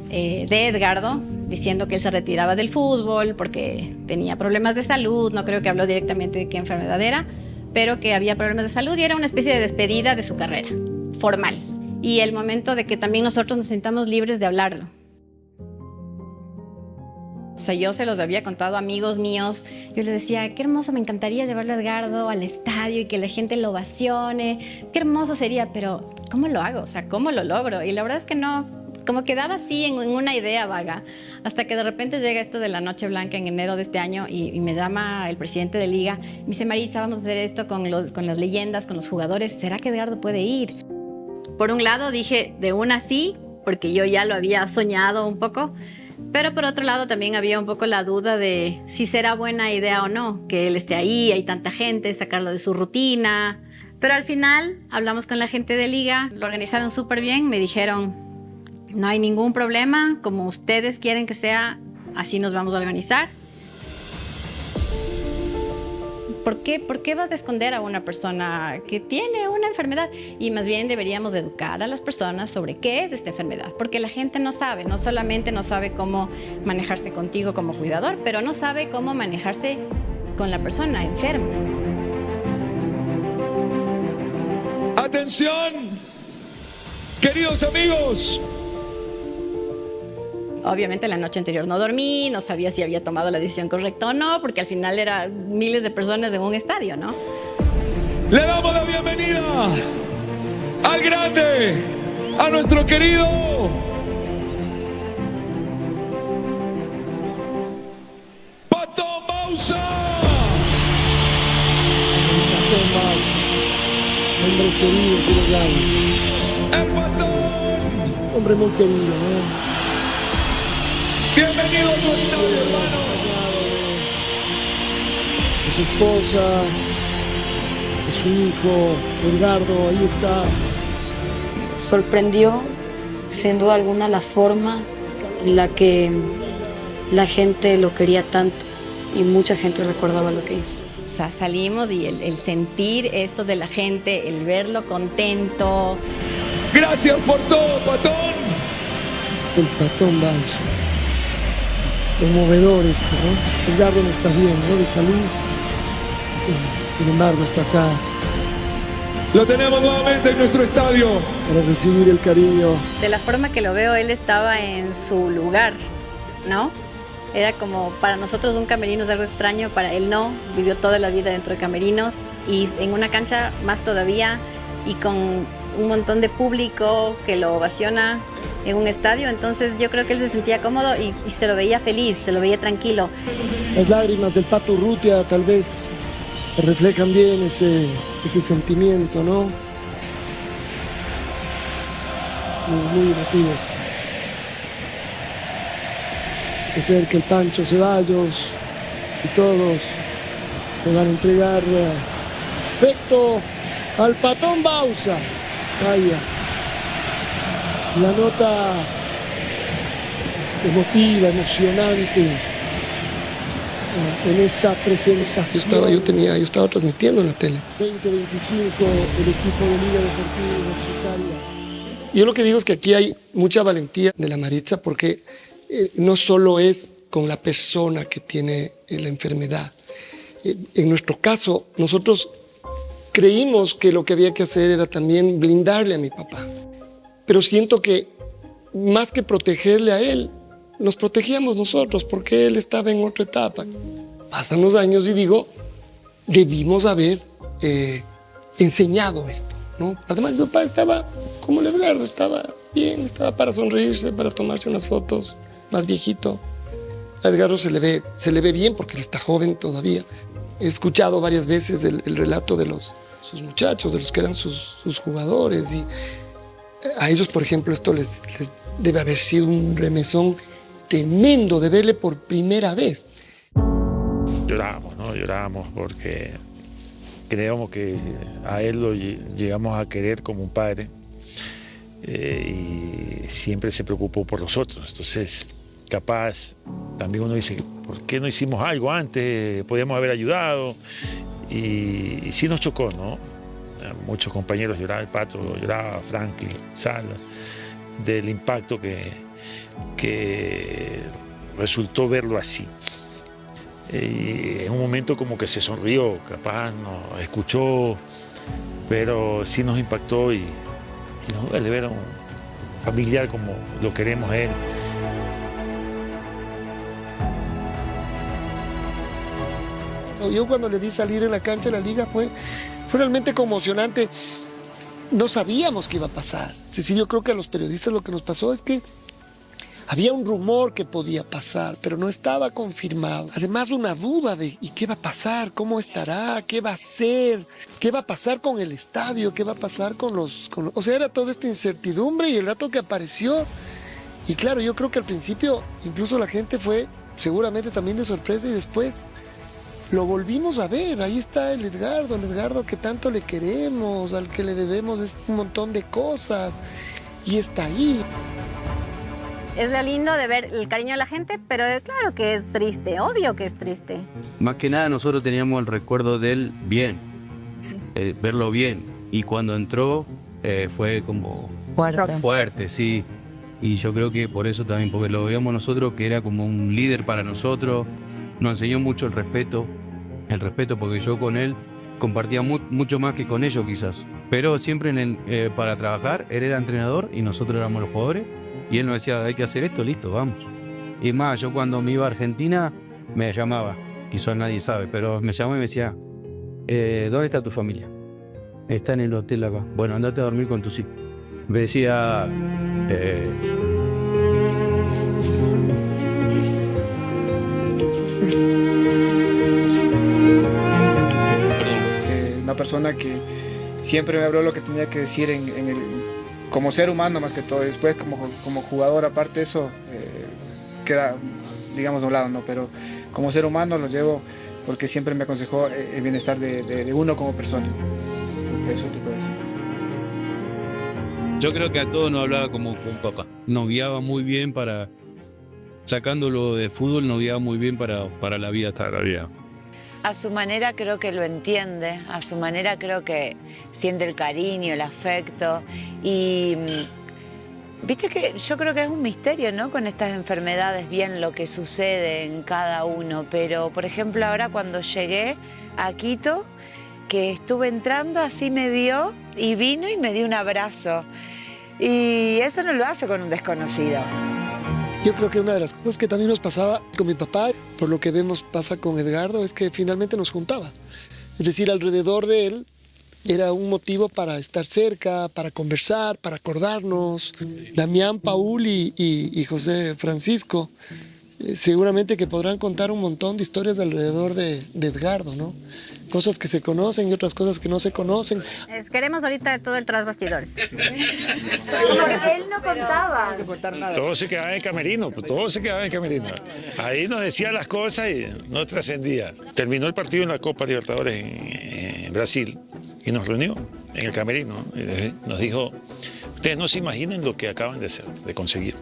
Speaker 2: de Edgardo diciendo que él se retiraba del fútbol porque tenía problemas de salud. No creo que habló directamente de qué enfermedad era, pero que había problemas de salud y era una especie de despedida de su carrera, formal. Y el momento de que también nosotros nos sintamos libres de hablarlo. O sea, yo se los había contado a amigos míos. Yo les decía, qué hermoso, me encantaría llevarlo a Edgardo al estadio y que la gente lo ovacione. Qué hermoso sería, pero ¿cómo lo hago? O sea, ¿cómo lo logro? Y la verdad es que no, como quedaba así en una idea vaga. Hasta que de repente llega esto de la Noche Blanca en enero de este año y me llama el presidente de Liga. Me dice, Maritza, vamos a hacer esto con las leyendas, con los jugadores. ¿Será que Edgardo puede ir? Por un lado dije, de una sí, porque yo ya lo había soñado un poco. Pero por otro lado también había un poco la duda de si será buena idea o no, que él esté ahí, hay tanta gente, sacarlo de su rutina. Pero al final hablamos con la gente de Liga, lo organizaron súper bien, me dijeron, no hay ningún problema, como ustedes quieren que sea, así nos vamos a organizar. ¿Por qué vas a esconder a una persona que tiene una enfermedad? Y más bien deberíamos educar a las personas sobre qué es esta enfermedad, porque la gente no sabe, no solamente no sabe cómo manejarse contigo como cuidador, pero no sabe cómo manejarse con la persona enferma.
Speaker 15: ¡Atención! Queridos amigos,
Speaker 2: obviamente la noche anterior no dormí, no sabía si había tomado la decisión correcta o no, porque al final eran miles de personas en un estadio, ¿no?
Speaker 15: le damos la bienvenida al grande, a nuestro querido Patón Bausa.
Speaker 1: Patón Bausa, hombre querido, si lo llamo.
Speaker 15: ¡El Patón!
Speaker 1: Hombre muy querido, ¿no?
Speaker 15: Bienvenido a tu estadio, hermano.
Speaker 1: De su esposa, de su hijo, Edgardo, ahí está.
Speaker 14: Sorprendió, sin duda alguna, la forma en la que la gente lo quería tanto y mucha gente recordaba lo que hizo.
Speaker 2: O sea, salimos y el sentir esto de la gente, el verlo contento.
Speaker 15: Gracias por todo, Patón.
Speaker 1: El Patón Bausa. Conmovedor esto, ¿no? Edgardo no está bien, ¿no? De salud. Sin embargo, está acá.
Speaker 15: Lo tenemos nuevamente en nuestro estadio.
Speaker 1: Para recibir el cariño.
Speaker 2: De la forma que lo veo, él estaba en su lugar, ¿no? Era como, para nosotros un camerino es algo extraño, para él no. Vivió toda la vida dentro de camerinos y en una cancha más todavía y con un montón de público que lo ovaciona en un estadio, entonces yo creo que él se sentía cómodo y se lo veía feliz, se lo veía tranquilo.
Speaker 1: Las lágrimas del Pato Urrutia tal vez reflejan bien ese sentimiento, ¿no? Muy emotivo esto. Se acerca el Pancho Ceballos y todos le van a entregar afecto al Patón Bausa. Vaya. La nota emotiva, emocionante en esta presentación. Yo estaba transmitiendo en la tele. 2025, el equipo de Liga Deportiva Universitaria. Yo lo que digo es que aquí hay mucha valentía de la Maritza, porque no solo es con la persona que tiene la enfermedad. En nuestro caso, nosotros creímos que lo que había que hacer era también blindarle a mi papá. Pero siento que más que protegerle a él, nos protegíamos nosotros, porque él estaba en otra etapa. Pasan los años y digo, debimos haber enseñado esto, ¿no? Además, mi papá estaba como el Edgardo, estaba bien, estaba para sonreírse, para tomarse unas fotos, más viejito. A Edgardo se le ve bien porque él está joven todavía. He escuchado varias veces el relato de sus muchachos, de los que eran sus jugadores, y a ellos, por ejemplo, esto les debe haber sido un remesón tremendo de verle por primera vez.
Speaker 16: Llorábamos, ¿no? Llorábamos porque creíamos que a él lo llegamos a querer como un padre, y siempre se preocupó por nosotros. Entonces, capaz, también uno dice, ¿por qué no hicimos algo antes? Podíamos haber ayudado. Y sí nos chocó, ¿no? Muchos compañeros lloraban, el Pato lloraba, Franklin, Sala, del impacto que resultó verlo así. Y en un momento como que se sonrió, capaz nos escuchó, pero sí nos impactó y nos duele ver a un familiar como lo queremos a él.
Speaker 1: Yo cuando le vi salir en la cancha de la liga fue realmente conmocionante. No sabíamos qué iba a pasar. Sí, yo creo que a los periodistas lo que nos pasó es que había un rumor que podía pasar, pero no estaba confirmado. Además, una duda de ¿y qué va a pasar? ¿Cómo estará? ¿Qué va a hacer? ¿Qué va a pasar con el estadio? ¿Qué va a pasar con los... O sea, era toda esta incertidumbre, y el rato que apareció. Y claro, yo creo que al principio incluso la gente fue seguramente también de sorpresa, y después lo volvimos a ver. Ahí está el Edgardo que tanto le queremos, al que le debemos un montón de cosas, y está ahí.
Speaker 17: Es lo lindo de ver el cariño de la gente, pero claro que es triste, obvio que es triste.
Speaker 18: Más que nada nosotros teníamos el recuerdo de él bien, verlo bien, y cuando entró fue como fuerte, sí. Y yo creo que por eso también, porque lo veíamos nosotros que era como un líder para nosotros, nos enseñó mucho el respeto porque yo con él compartía mucho más que con ellos quizás. Pero siempre para trabajar, él era entrenador y nosotros éramos los jugadores, y él nos decía, hay que hacer esto, listo, vamos. Y más, yo cuando me iba a Argentina, me llamaba, quizás nadie sabe, pero me llamaba y me decía, ¿dónde está tu familia? Está en el hotel acá. Bueno, andate a dormir con tus hijos. Me decía...
Speaker 19: Una persona que siempre me habló lo que tenía que decir como ser humano más que todo. Después como jugador, aparte de eso, queda, digamos, a un lado, ¿no? Pero como ser humano lo llevo porque siempre me aconsejó el bienestar de uno como persona. Eso te puedo decir.
Speaker 18: Yo creo que a todos nos hablaba como un papá. Nos guiaba muy bien sacándolo de fútbol, nos guiaba muy bien para la vida, hasta la vida.
Speaker 12: A su manera creo que lo entiende, a su manera creo que siente el cariño, el afecto. Y viste que yo creo que es un misterio, ¿no? Con estas enfermedades, bien lo que sucede en cada uno. Pero, por ejemplo, ahora cuando llegué a Quito, que estuve entrando, así me vio y vino y me dio un abrazo. Y eso no lo hace con un desconocido.
Speaker 1: Yo creo que una de las cosas que también nos pasaba con mi papá, por lo que vemos pasa con Edgardo, es que finalmente nos juntaba. Es decir, alrededor de él era un motivo para estar cerca, para conversar, para acordarnos. Damián, Paul y José Francisco, seguramente que podrán contar un montón de historias alrededor de Edgardo, ¿no? Cosas que se conocen y otras cosas que no se conocen.
Speaker 17: Queremos ahorita todo el tras bastidores.
Speaker 12: Él no contaba.
Speaker 16: Todo se quedaba en el camerino, todo se quedaba en el camerino. Ahí nos decía las cosas y no trascendía. Terminó el partido en la Copa Libertadores en Brasil y nos reunió en el camerino. Y nos dijo, ustedes no se imaginen lo que acaban de hacer, de conseguir.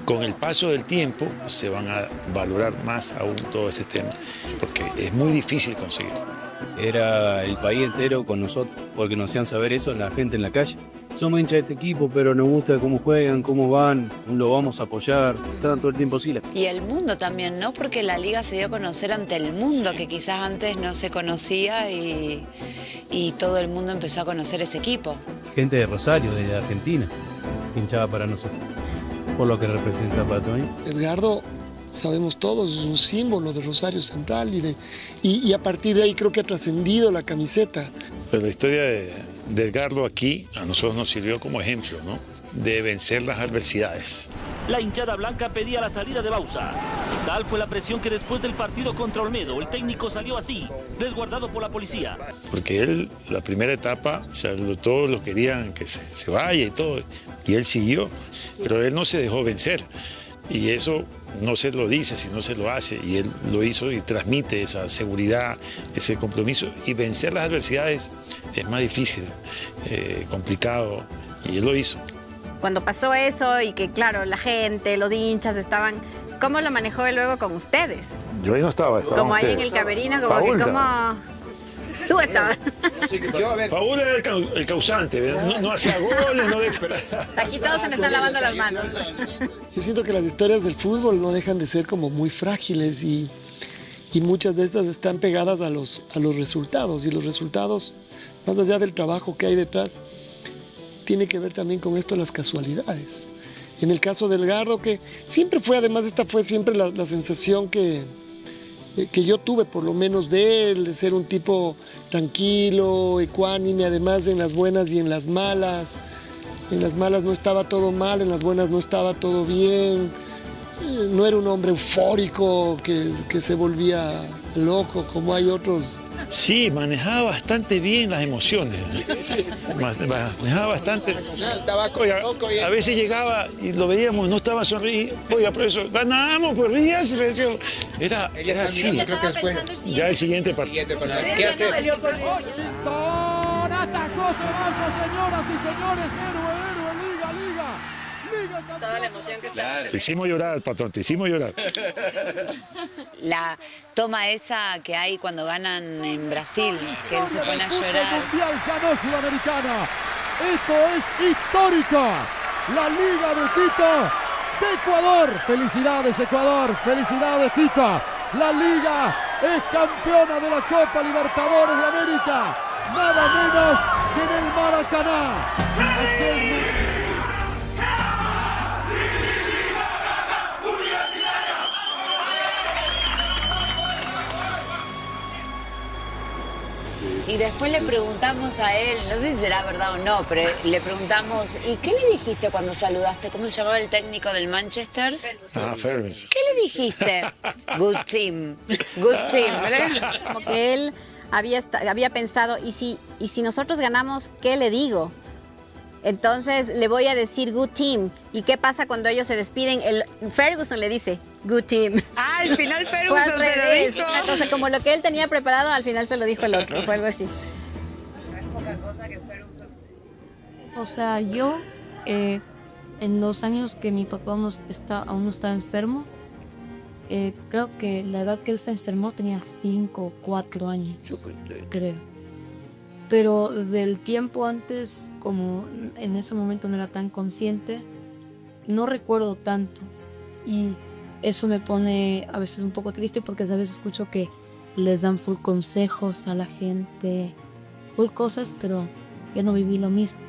Speaker 16: Con el paso del tiempo se van a valorar más aún todo este tema, porque es muy difícil conseguirlo.
Speaker 18: Era el país entero con nosotros, porque nos hacían saber eso la gente en la calle. somos hinchas de este equipo, pero nos gusta cómo juegan, cómo van, lo vamos a apoyar, están todo el tiempo así.
Speaker 12: Y el mundo también, ¿no? Porque la liga se dio a conocer ante el mundo, que quizás antes no se conocía y todo el mundo empezó a conocer ese equipo.
Speaker 18: Gente de Rosario, de Argentina, hinchaba para nosotros, por lo que representa Pato ahí.
Speaker 1: Edgardo, sabemos todos, es un símbolo de Rosario Central y a partir de ahí creo que ha trascendido la camiseta.
Speaker 16: Pero la historia de Edgardo aquí a nosotros nos sirvió como ejemplo, ¿no? De vencer las adversidades.
Speaker 20: La hinchada blanca pedía la salida de Bauza. Tal fue la presión que después del partido contra Olmedo, el técnico salió así, resguardado por la policía.
Speaker 16: Porque él, la primera etapa, todos lo querían que se vaya y todo, y él siguió, pero él no se dejó vencer. Y eso no se lo dice, sino se lo hace, y él lo hizo y transmite esa seguridad, ese compromiso. Y vencer las adversidades es más difícil, complicado, y él lo hizo.
Speaker 17: Cuando pasó eso y que, claro, la gente, los hinchas estaban... ¿Cómo lo manejó él luego con ustedes?
Speaker 16: Yo ahí no estaba.
Speaker 17: Como ahí en el camerino, como Paul, que cómo... Tú estabas.
Speaker 16: Paul era el causante, no hacía goles, no...
Speaker 17: Aquí todos se me están lavando las manos.
Speaker 1: Yo siento que las historias del fútbol no dejan de ser como muy frágiles y muchas de estas están pegadas a los resultados, y los resultados, más allá del trabajo que hay detrás, tiene que ver también con esto, las casualidades. En el caso de Edgardo, que siempre fue, además esta fue siempre la sensación que yo tuve por lo menos de él, de ser un tipo tranquilo, ecuánime, además en las buenas y en las malas. En las malas no estaba todo mal, en las buenas no estaba todo bien. No era un hombre eufórico que se volvía loco como hay otros.
Speaker 16: Sí, manejaba bastante bien las emociones. Manejaba bastante. Oiga, a veces llegaba y lo veíamos, no estaba sonriendo. Oiga, profesor, ganamos, pues rías. Era así.
Speaker 19: Creo que fue
Speaker 16: ya el siguiente partido.
Speaker 19: ¿Qué hacer?
Speaker 15: Atajó Ceballos, señoras y señores, héroe, liga.
Speaker 17: Toda la emoción que está.
Speaker 16: Te hicimos llorar, patrón, te hicimos llorar.
Speaker 12: La toma esa que hay cuando ganan en Brasil, que él se pone a llorar.
Speaker 15: Mundial ya no sudamericana. Esto es histórica. La Liga de Quito de Ecuador. Felicidades, Ecuador. Felicidades, Quito. La Liga es campeona de la Copa Libertadores de América. Nada menos que en el Maracaná.
Speaker 12: Y después le preguntamos a él, no sé si será verdad o no, pero le preguntamos, ¿y qué le dijiste cuando saludaste? ¿Cómo se llamaba el técnico del Manchester?
Speaker 16: Ferguson.
Speaker 12: ¿Qué le dijiste? Good team, ¿verdad?
Speaker 17: Como que él había pensado, ¿y si nosotros ganamos, qué le digo? Entonces le voy a decir good team. ¿Y qué pasa cuando ellos se despiden? Ferguson le dice good team.
Speaker 12: Ah, al final Ferguson se lo dijo.
Speaker 17: Entonces, como lo que él tenía preparado, al final se lo dijo el otro. Fue algo así.
Speaker 12: No es poca cosa que Ferguson.
Speaker 21: O sea, yo en los años que mi papá aún no estaba enfermo, creo que la edad que él se enfermó tenía 5 o 4 años, creo. Pero del tiempo antes, como en ese momento no era tan consciente, no recuerdo tanto. Y eso me pone a veces un poco triste porque a veces escucho que les dan full consejos a la gente, full cosas, pero ya no viví lo mismo.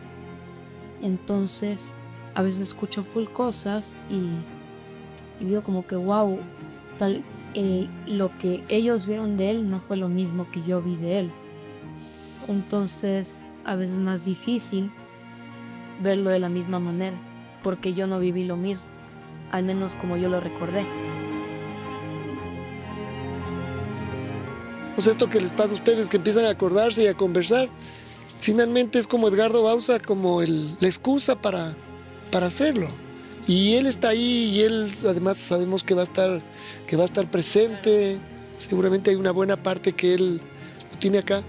Speaker 21: Entonces, a veces escucho full cosas y digo como que wow, lo que ellos vieron de él no fue lo mismo que yo vi de él. Entonces, a veces es más difícil verlo de la misma manera, porque yo no viví lo mismo, al menos como yo lo recordé.
Speaker 1: Pues esto que les pasa a ustedes, que empiezan a acordarse y a conversar, finalmente es como Edgardo Bauza, como la excusa para hacerlo. Y él está ahí y él además sabemos que va a estar presente, seguramente hay una buena parte que él lo tiene acá,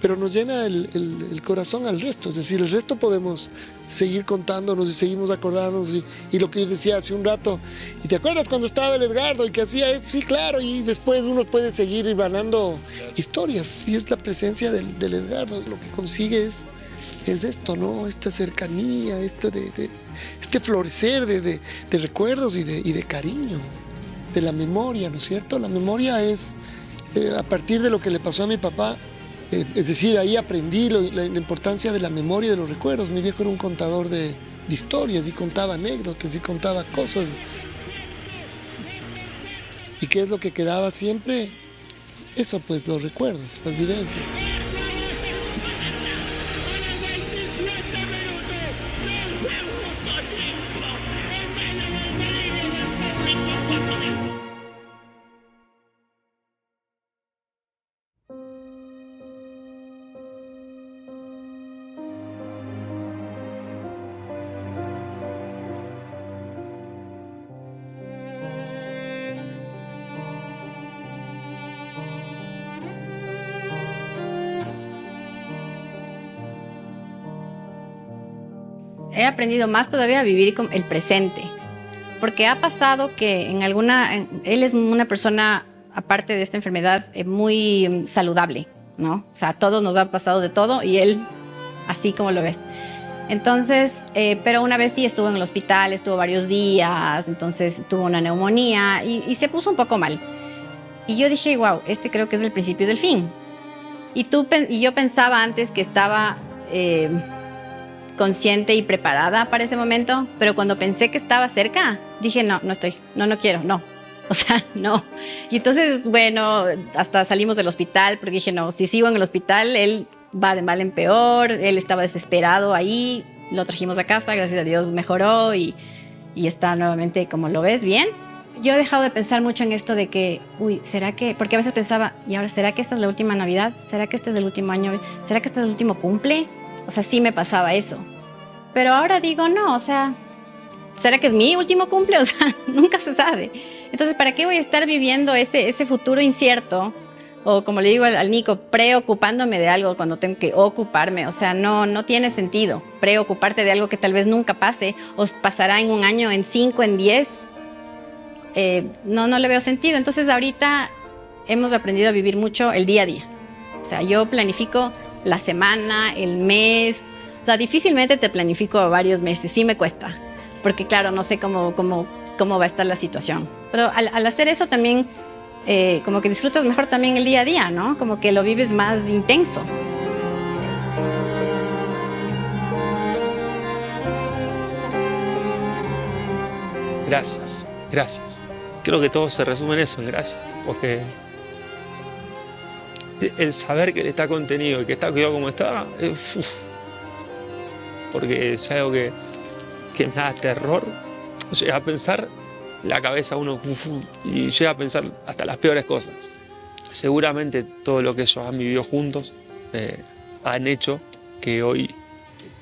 Speaker 1: pero nos llena el corazón al resto, es decir, el resto podemos seguir contándonos y seguimos acordándonos y lo que yo decía hace un rato, ¿y te acuerdas cuando estaba el Edgardo y que hacía esto? Sí, claro, y después uno puede seguir ganando historias, y es la presencia del Edgardo, lo que consigue es es esto, ¿no? Esta cercanía, este florecer de recuerdos y de cariño, de la memoria, ¿no es cierto? La memoria es, a partir de lo que le pasó a mi papá, es decir, ahí aprendí la importancia de la memoria y de los recuerdos. Mi viejo era un contador de historias y contaba anécdotas y contaba cosas. ¿Y qué es lo que quedaba siempre? Eso, pues, los recuerdos, las vivencias.
Speaker 2: He aprendido más todavía a vivir con el presente, porque ha pasado que él es una persona, aparte de esta enfermedad, muy saludable, ¿no? O sea, a todos nos ha pasado de todo y él, así como lo ves. Entonces, pero una vez sí estuvo en el hospital, estuvo varios días, entonces tuvo una neumonía y se puso un poco mal. Y yo dije, wow, este creo que es el principio del fin. Y yo pensaba antes que estaba consciente y preparada para ese momento, pero cuando pensé que estaba cerca, dije, no estoy, no quiero, no. O sea, no. Y entonces, bueno, hasta salimos del hospital, porque dije, no, si sigo en el hospital, él va de mal en peor, él estaba desesperado ahí, lo trajimos a casa, gracias a Dios mejoró y está nuevamente, como lo ves, bien. Yo he dejado de pensar mucho en esto de que, ¿será que? Porque a veces pensaba, ¿y ahora será que esta es la última Navidad? ¿Será que este es el último año? ¿Será que este es el último cumple? O sea, sí me pasaba eso. Pero ahora digo, no, o sea, ¿será que es mi último cumple? O sea, nunca se sabe. Entonces, ¿para qué voy a estar viviendo ese futuro incierto? O como le digo al Nico, preocupándome de algo cuando tengo que ocuparme. O sea, no tiene sentido preocuparte de algo que tal vez nunca pase o pasará en un año, en 5, en 10. No le veo sentido. Entonces, ahorita hemos aprendido a vivir mucho el día a día. O sea, yo planifico la semana, el mes. O sea, difícilmente te planifico varios meses. Sí me cuesta. Porque, claro, no sé cómo va a estar la situación. Pero al hacer eso también, como que disfrutas mejor también el día a día, ¿no? Como que lo vives más intenso.
Speaker 10: Gracias. Creo que todo se resume en eso, en gracias. Porque el saber que él está contenido y que está cuidado como está, porque es algo que me da terror. Llega a pensar, la cabeza uno y llega a pensar hasta las peores cosas. Seguramente todo lo que ellos han vivido juntos han hecho que hoy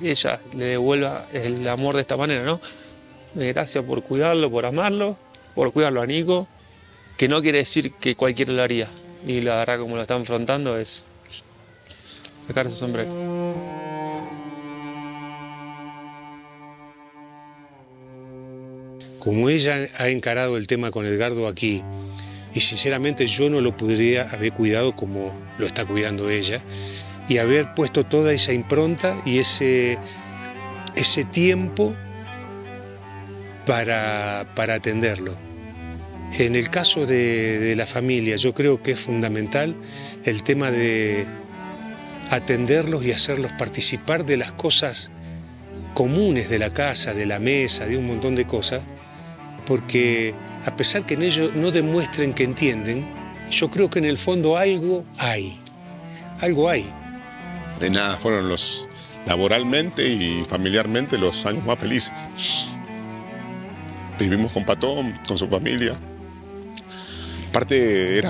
Speaker 10: ella le devuelva el amor de esta manera, ¿no? Gracias por cuidarlo, por amarlo, por cuidarlo a Nico, que no quiere decir que cualquiera lo haría. Y la verdad, como lo está enfrentando, es sacarse el sombrero.
Speaker 11: Como ella ha encarado el tema con Edgardo aquí, y sinceramente yo no lo podría haber cuidado como lo está cuidando ella, y haber puesto toda esa impronta y ese tiempo para atenderlo. En el caso de la familia, yo creo que es fundamental el tema de atenderlos y hacerlos participar de las cosas comunes de la casa, de la mesa, de un montón de cosas, porque a pesar que en ellos no demuestren que entienden, yo creo que en el fondo algo hay.
Speaker 3: De nada, fueron laboralmente y familiarmente los años más felices. Vivimos con Patón, con su familia. Aparte,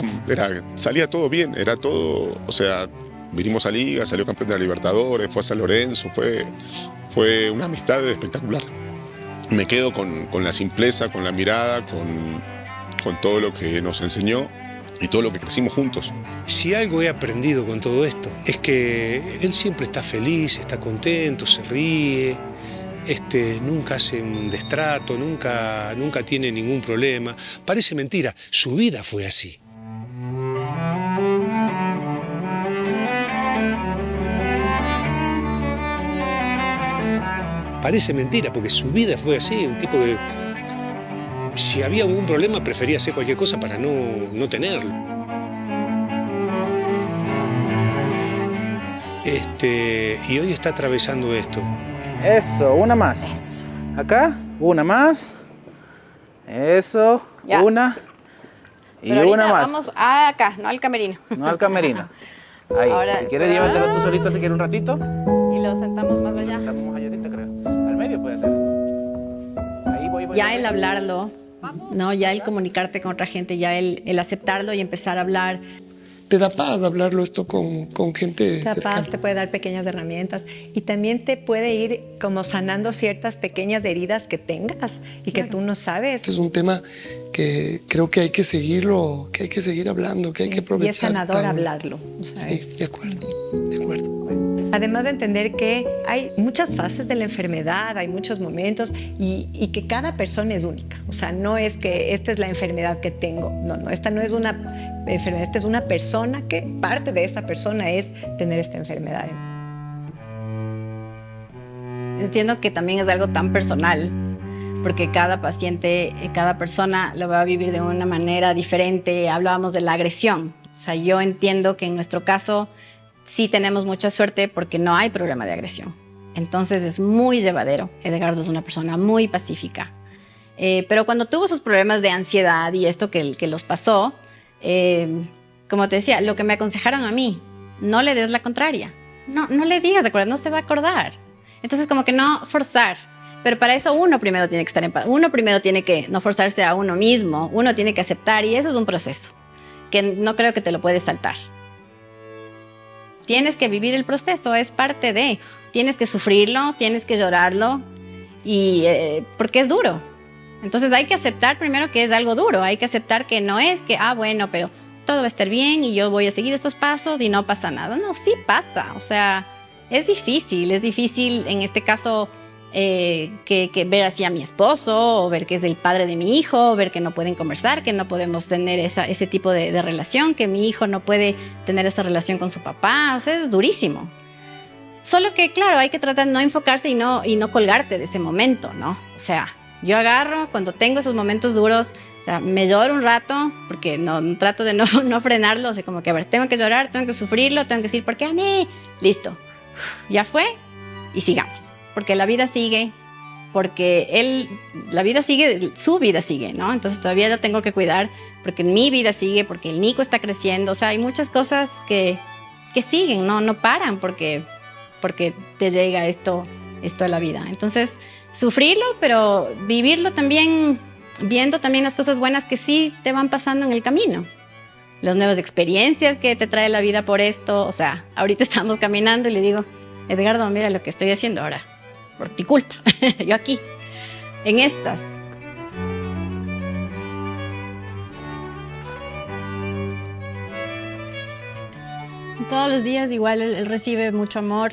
Speaker 3: salía todo bien, era todo, o sea, vinimos a Liga, salió campeón de la Libertadores, fue a San Lorenzo, fue una amistad espectacular. Me quedo con la simpleza, con la mirada, con todo lo que nos enseñó y todo lo que crecimos juntos.
Speaker 11: Si algo he aprendido con todo esto, es que él siempre está feliz, está contento, se ríe, nunca hace un destrato, nunca tiene ningún problema. Parece mentira, su vida fue así. parece mentira, porque su vida fue así, un tipo que si había un problema prefería hacer cualquier cosa para no tenerlo. Y hoy está atravesando esto.
Speaker 13: Eso, una más. Eso. Acá, una más. Eso, ya. Una. Y
Speaker 17: pero
Speaker 13: una más.
Speaker 17: Vamos acá, no al camerino.
Speaker 13: No al camerino. Ahí. Ahora, si quieres llévatelo tú solito si quieres un ratito.
Speaker 17: Y lo sentamos más allá.
Speaker 13: Lo sentamos más allá, creo. Al medio puede ser. Ahí voy.
Speaker 2: Ya el hablarlo, ¿no? Ya el comunicarte con otra gente, ya el aceptarlo y empezar a hablar.
Speaker 1: Te da paz hablarlo esto con gente
Speaker 6: cercana. Te da paz, te puede dar pequeñas herramientas y también te puede ir como sanando ciertas pequeñas heridas que tengas y que tú no sabes.
Speaker 1: Esto es un tema que creo que hay que seguirlo, que hay que seguir hablando, que hay que aprovechar.
Speaker 6: Y es sanador hablarlo.
Speaker 1: Sí, de acuerdo, de acuerdo.
Speaker 6: Además de entender que hay muchas fases de la enfermedad, hay muchos momentos y que cada persona es única. O sea, no es que esta es la enfermedad que tengo. No, esta no es una enfermedad, esta es una persona que parte de esa persona es tener esta enfermedad.
Speaker 2: Entiendo que también es algo tan personal, porque cada paciente, cada persona lo va a vivir de una manera diferente. Hablábamos de la agresión. O sea, yo entiendo que en nuestro caso sí tenemos mucha suerte porque no hay problema de agresión. Entonces es muy llevadero. Edgardo es una persona muy pacífica. Pero cuando tuvo sus problemas de ansiedad y esto que los pasó, como te decía, lo que me aconsejaron a mí, no le des la contraria. No le digas, ¿de acuerdo? No se va a acordar. Entonces como que no forzar. Pero para eso uno primero tiene que estar en paz. Uno primero tiene que no forzarse a uno mismo. Uno tiene que aceptar y eso es un proceso que no creo que te lo puedes saltar. Tienes que vivir el proceso, es parte de. Tienes que sufrirlo, tienes que llorarlo, y porque es duro. Entonces hay que aceptar primero que es algo duro, hay que aceptar que no es que, bueno, pero todo va a estar bien y yo voy a seguir estos pasos y no pasa nada. No, sí pasa, o sea, es difícil en este caso que ver así a mi esposo, o ver que es el padre de mi hijo, ver que no pueden conversar, que no podemos tener ese tipo de relación, que mi hijo no puede tener esa relación con su papá, o sea, es durísimo. Solo que, claro, hay que tratar de no enfocarse y no colgarte de ese momento, ¿no? O sea, yo agarro cuando tengo esos momentos duros, o sea, me lloro un rato, porque trato de no frenarlo, o sea, como que, a ver, tengo que llorar, tengo que sufrirlo, tengo que decir, ¿por qué a mí? Listo, ya fue, y sigamos. Porque la vida sigue, porque la vida sigue, su vida sigue, ¿no? Entonces todavía lo tengo que cuidar, porque mi vida sigue, porque el Nico está creciendo, o sea, hay muchas cosas que siguen, no paran, porque te llega esto a la vida. Entonces, sufrirlo, pero vivirlo también, viendo también las cosas buenas que sí te van pasando en el camino. Las nuevas experiencias que te trae la vida por esto, o sea, ahorita estamos caminando y le digo, Edgardo, mira lo que estoy haciendo ahora. Por tu culpa, yo aquí, en estas. Todos los días igual él recibe mucho amor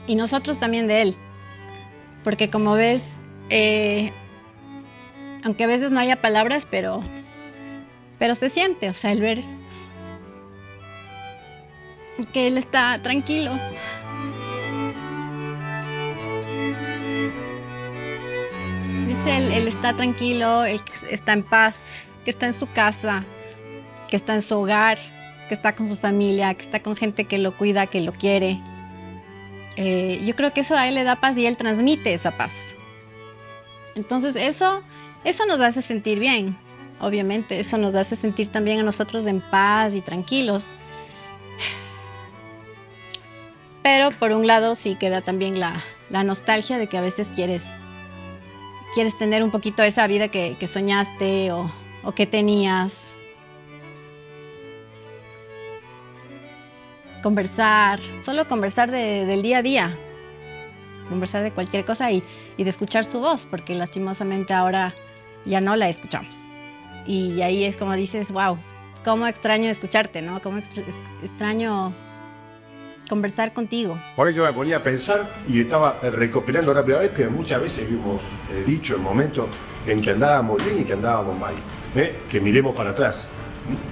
Speaker 2: y nosotros también de él, porque como ves, aunque a veces no haya palabras, pero se siente, o sea, el ver que él está tranquilo. Él está tranquilo, él está en paz, que está en su casa, que está en su hogar, que está con su familia, que está con gente que lo cuida, que lo quiere. Yo creo que eso a él le da paz y él transmite esa paz. Entonces eso nos hace sentir bien, obviamente. Eso nos hace sentir también a nosotros en paz y tranquilos. Pero por un lado sí queda también la nostalgia de que a veces quieres tener un poquito esa vida que soñaste o que tenías. Conversar, solo conversar del día a día. Conversar de cualquier cosa y de escuchar su voz, porque lastimosamente ahora ya no la escuchamos. Y ahí es como dices, wow, cómo extraño escucharte, ¿no? Cómo extraño conversar contigo.
Speaker 7: Por eso me ponía a pensar y estaba recopilando rápidamente que muchas veces hemos dicho en momentos en que andábamos bien y que andábamos mal, que miremos para atrás,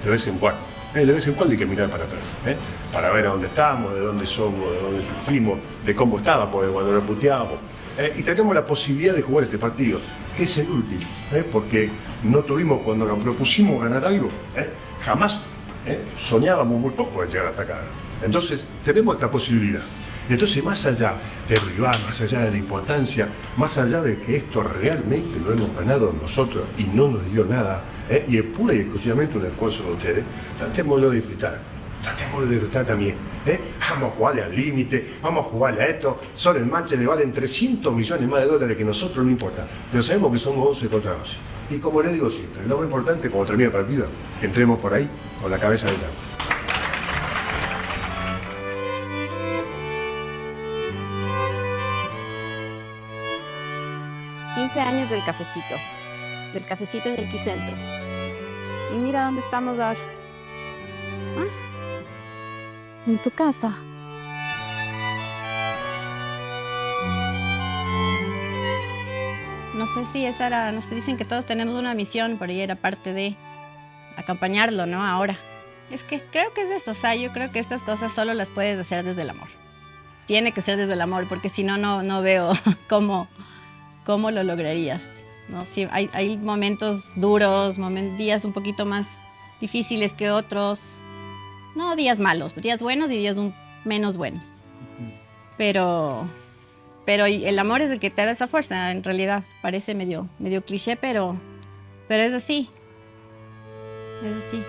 Speaker 7: de vez en cuando. De vez en cuando hay que mirar para atrás, para ver a dónde estamos, de dónde somos, de dónde supimos, de cómo estábamos, porque cuando nos puteábamos, y tenemos la posibilidad de jugar este partido, que es el último, porque no tuvimos, cuando nos propusimos ganar algo, jamás soñábamos muy poco de llegar hasta acá. Entonces, tenemos esta posibilidad. Entonces, más allá del rival, más allá de la importancia, más allá de que esto realmente lo hemos ganado nosotros y no nos dio nada, y es pura y exclusivamente un esfuerzo de ustedes, tratémoslo de disfrutar. Tratémoslo de disfrutar también. Vamos a jugarle al límite, vamos a jugarle a esto. Son el Manchester valen 300 millones más de dólares que nosotros, no importa. Pero sabemos que somos 11 contra 11. Y como les digo siempre, lo más importante cuando termine el partido, que entremos por ahí con la cabeza del agua.
Speaker 17: Años del cafecito en el Quicentro. Y mira dónde estamos ahora.
Speaker 21: En tu casa.
Speaker 17: No sé si esa era, nos dicen que todos tenemos una misión, pero ella era parte de acompañarlo, ¿no? Ahora. Es que creo que es eso, o sea, yo creo que estas cosas solo las puedes hacer desde el amor. Tiene que ser desde el amor, porque si no, no veo cómo lo lograrías, ¿no? Sí, hay momentos duros, días un poquito más difíciles que otros. No días malos, días buenos y días menos buenos. Pero el amor es el que te da esa fuerza, en realidad. Parece medio cliché, pero es así. Es así.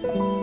Speaker 21: Thank you.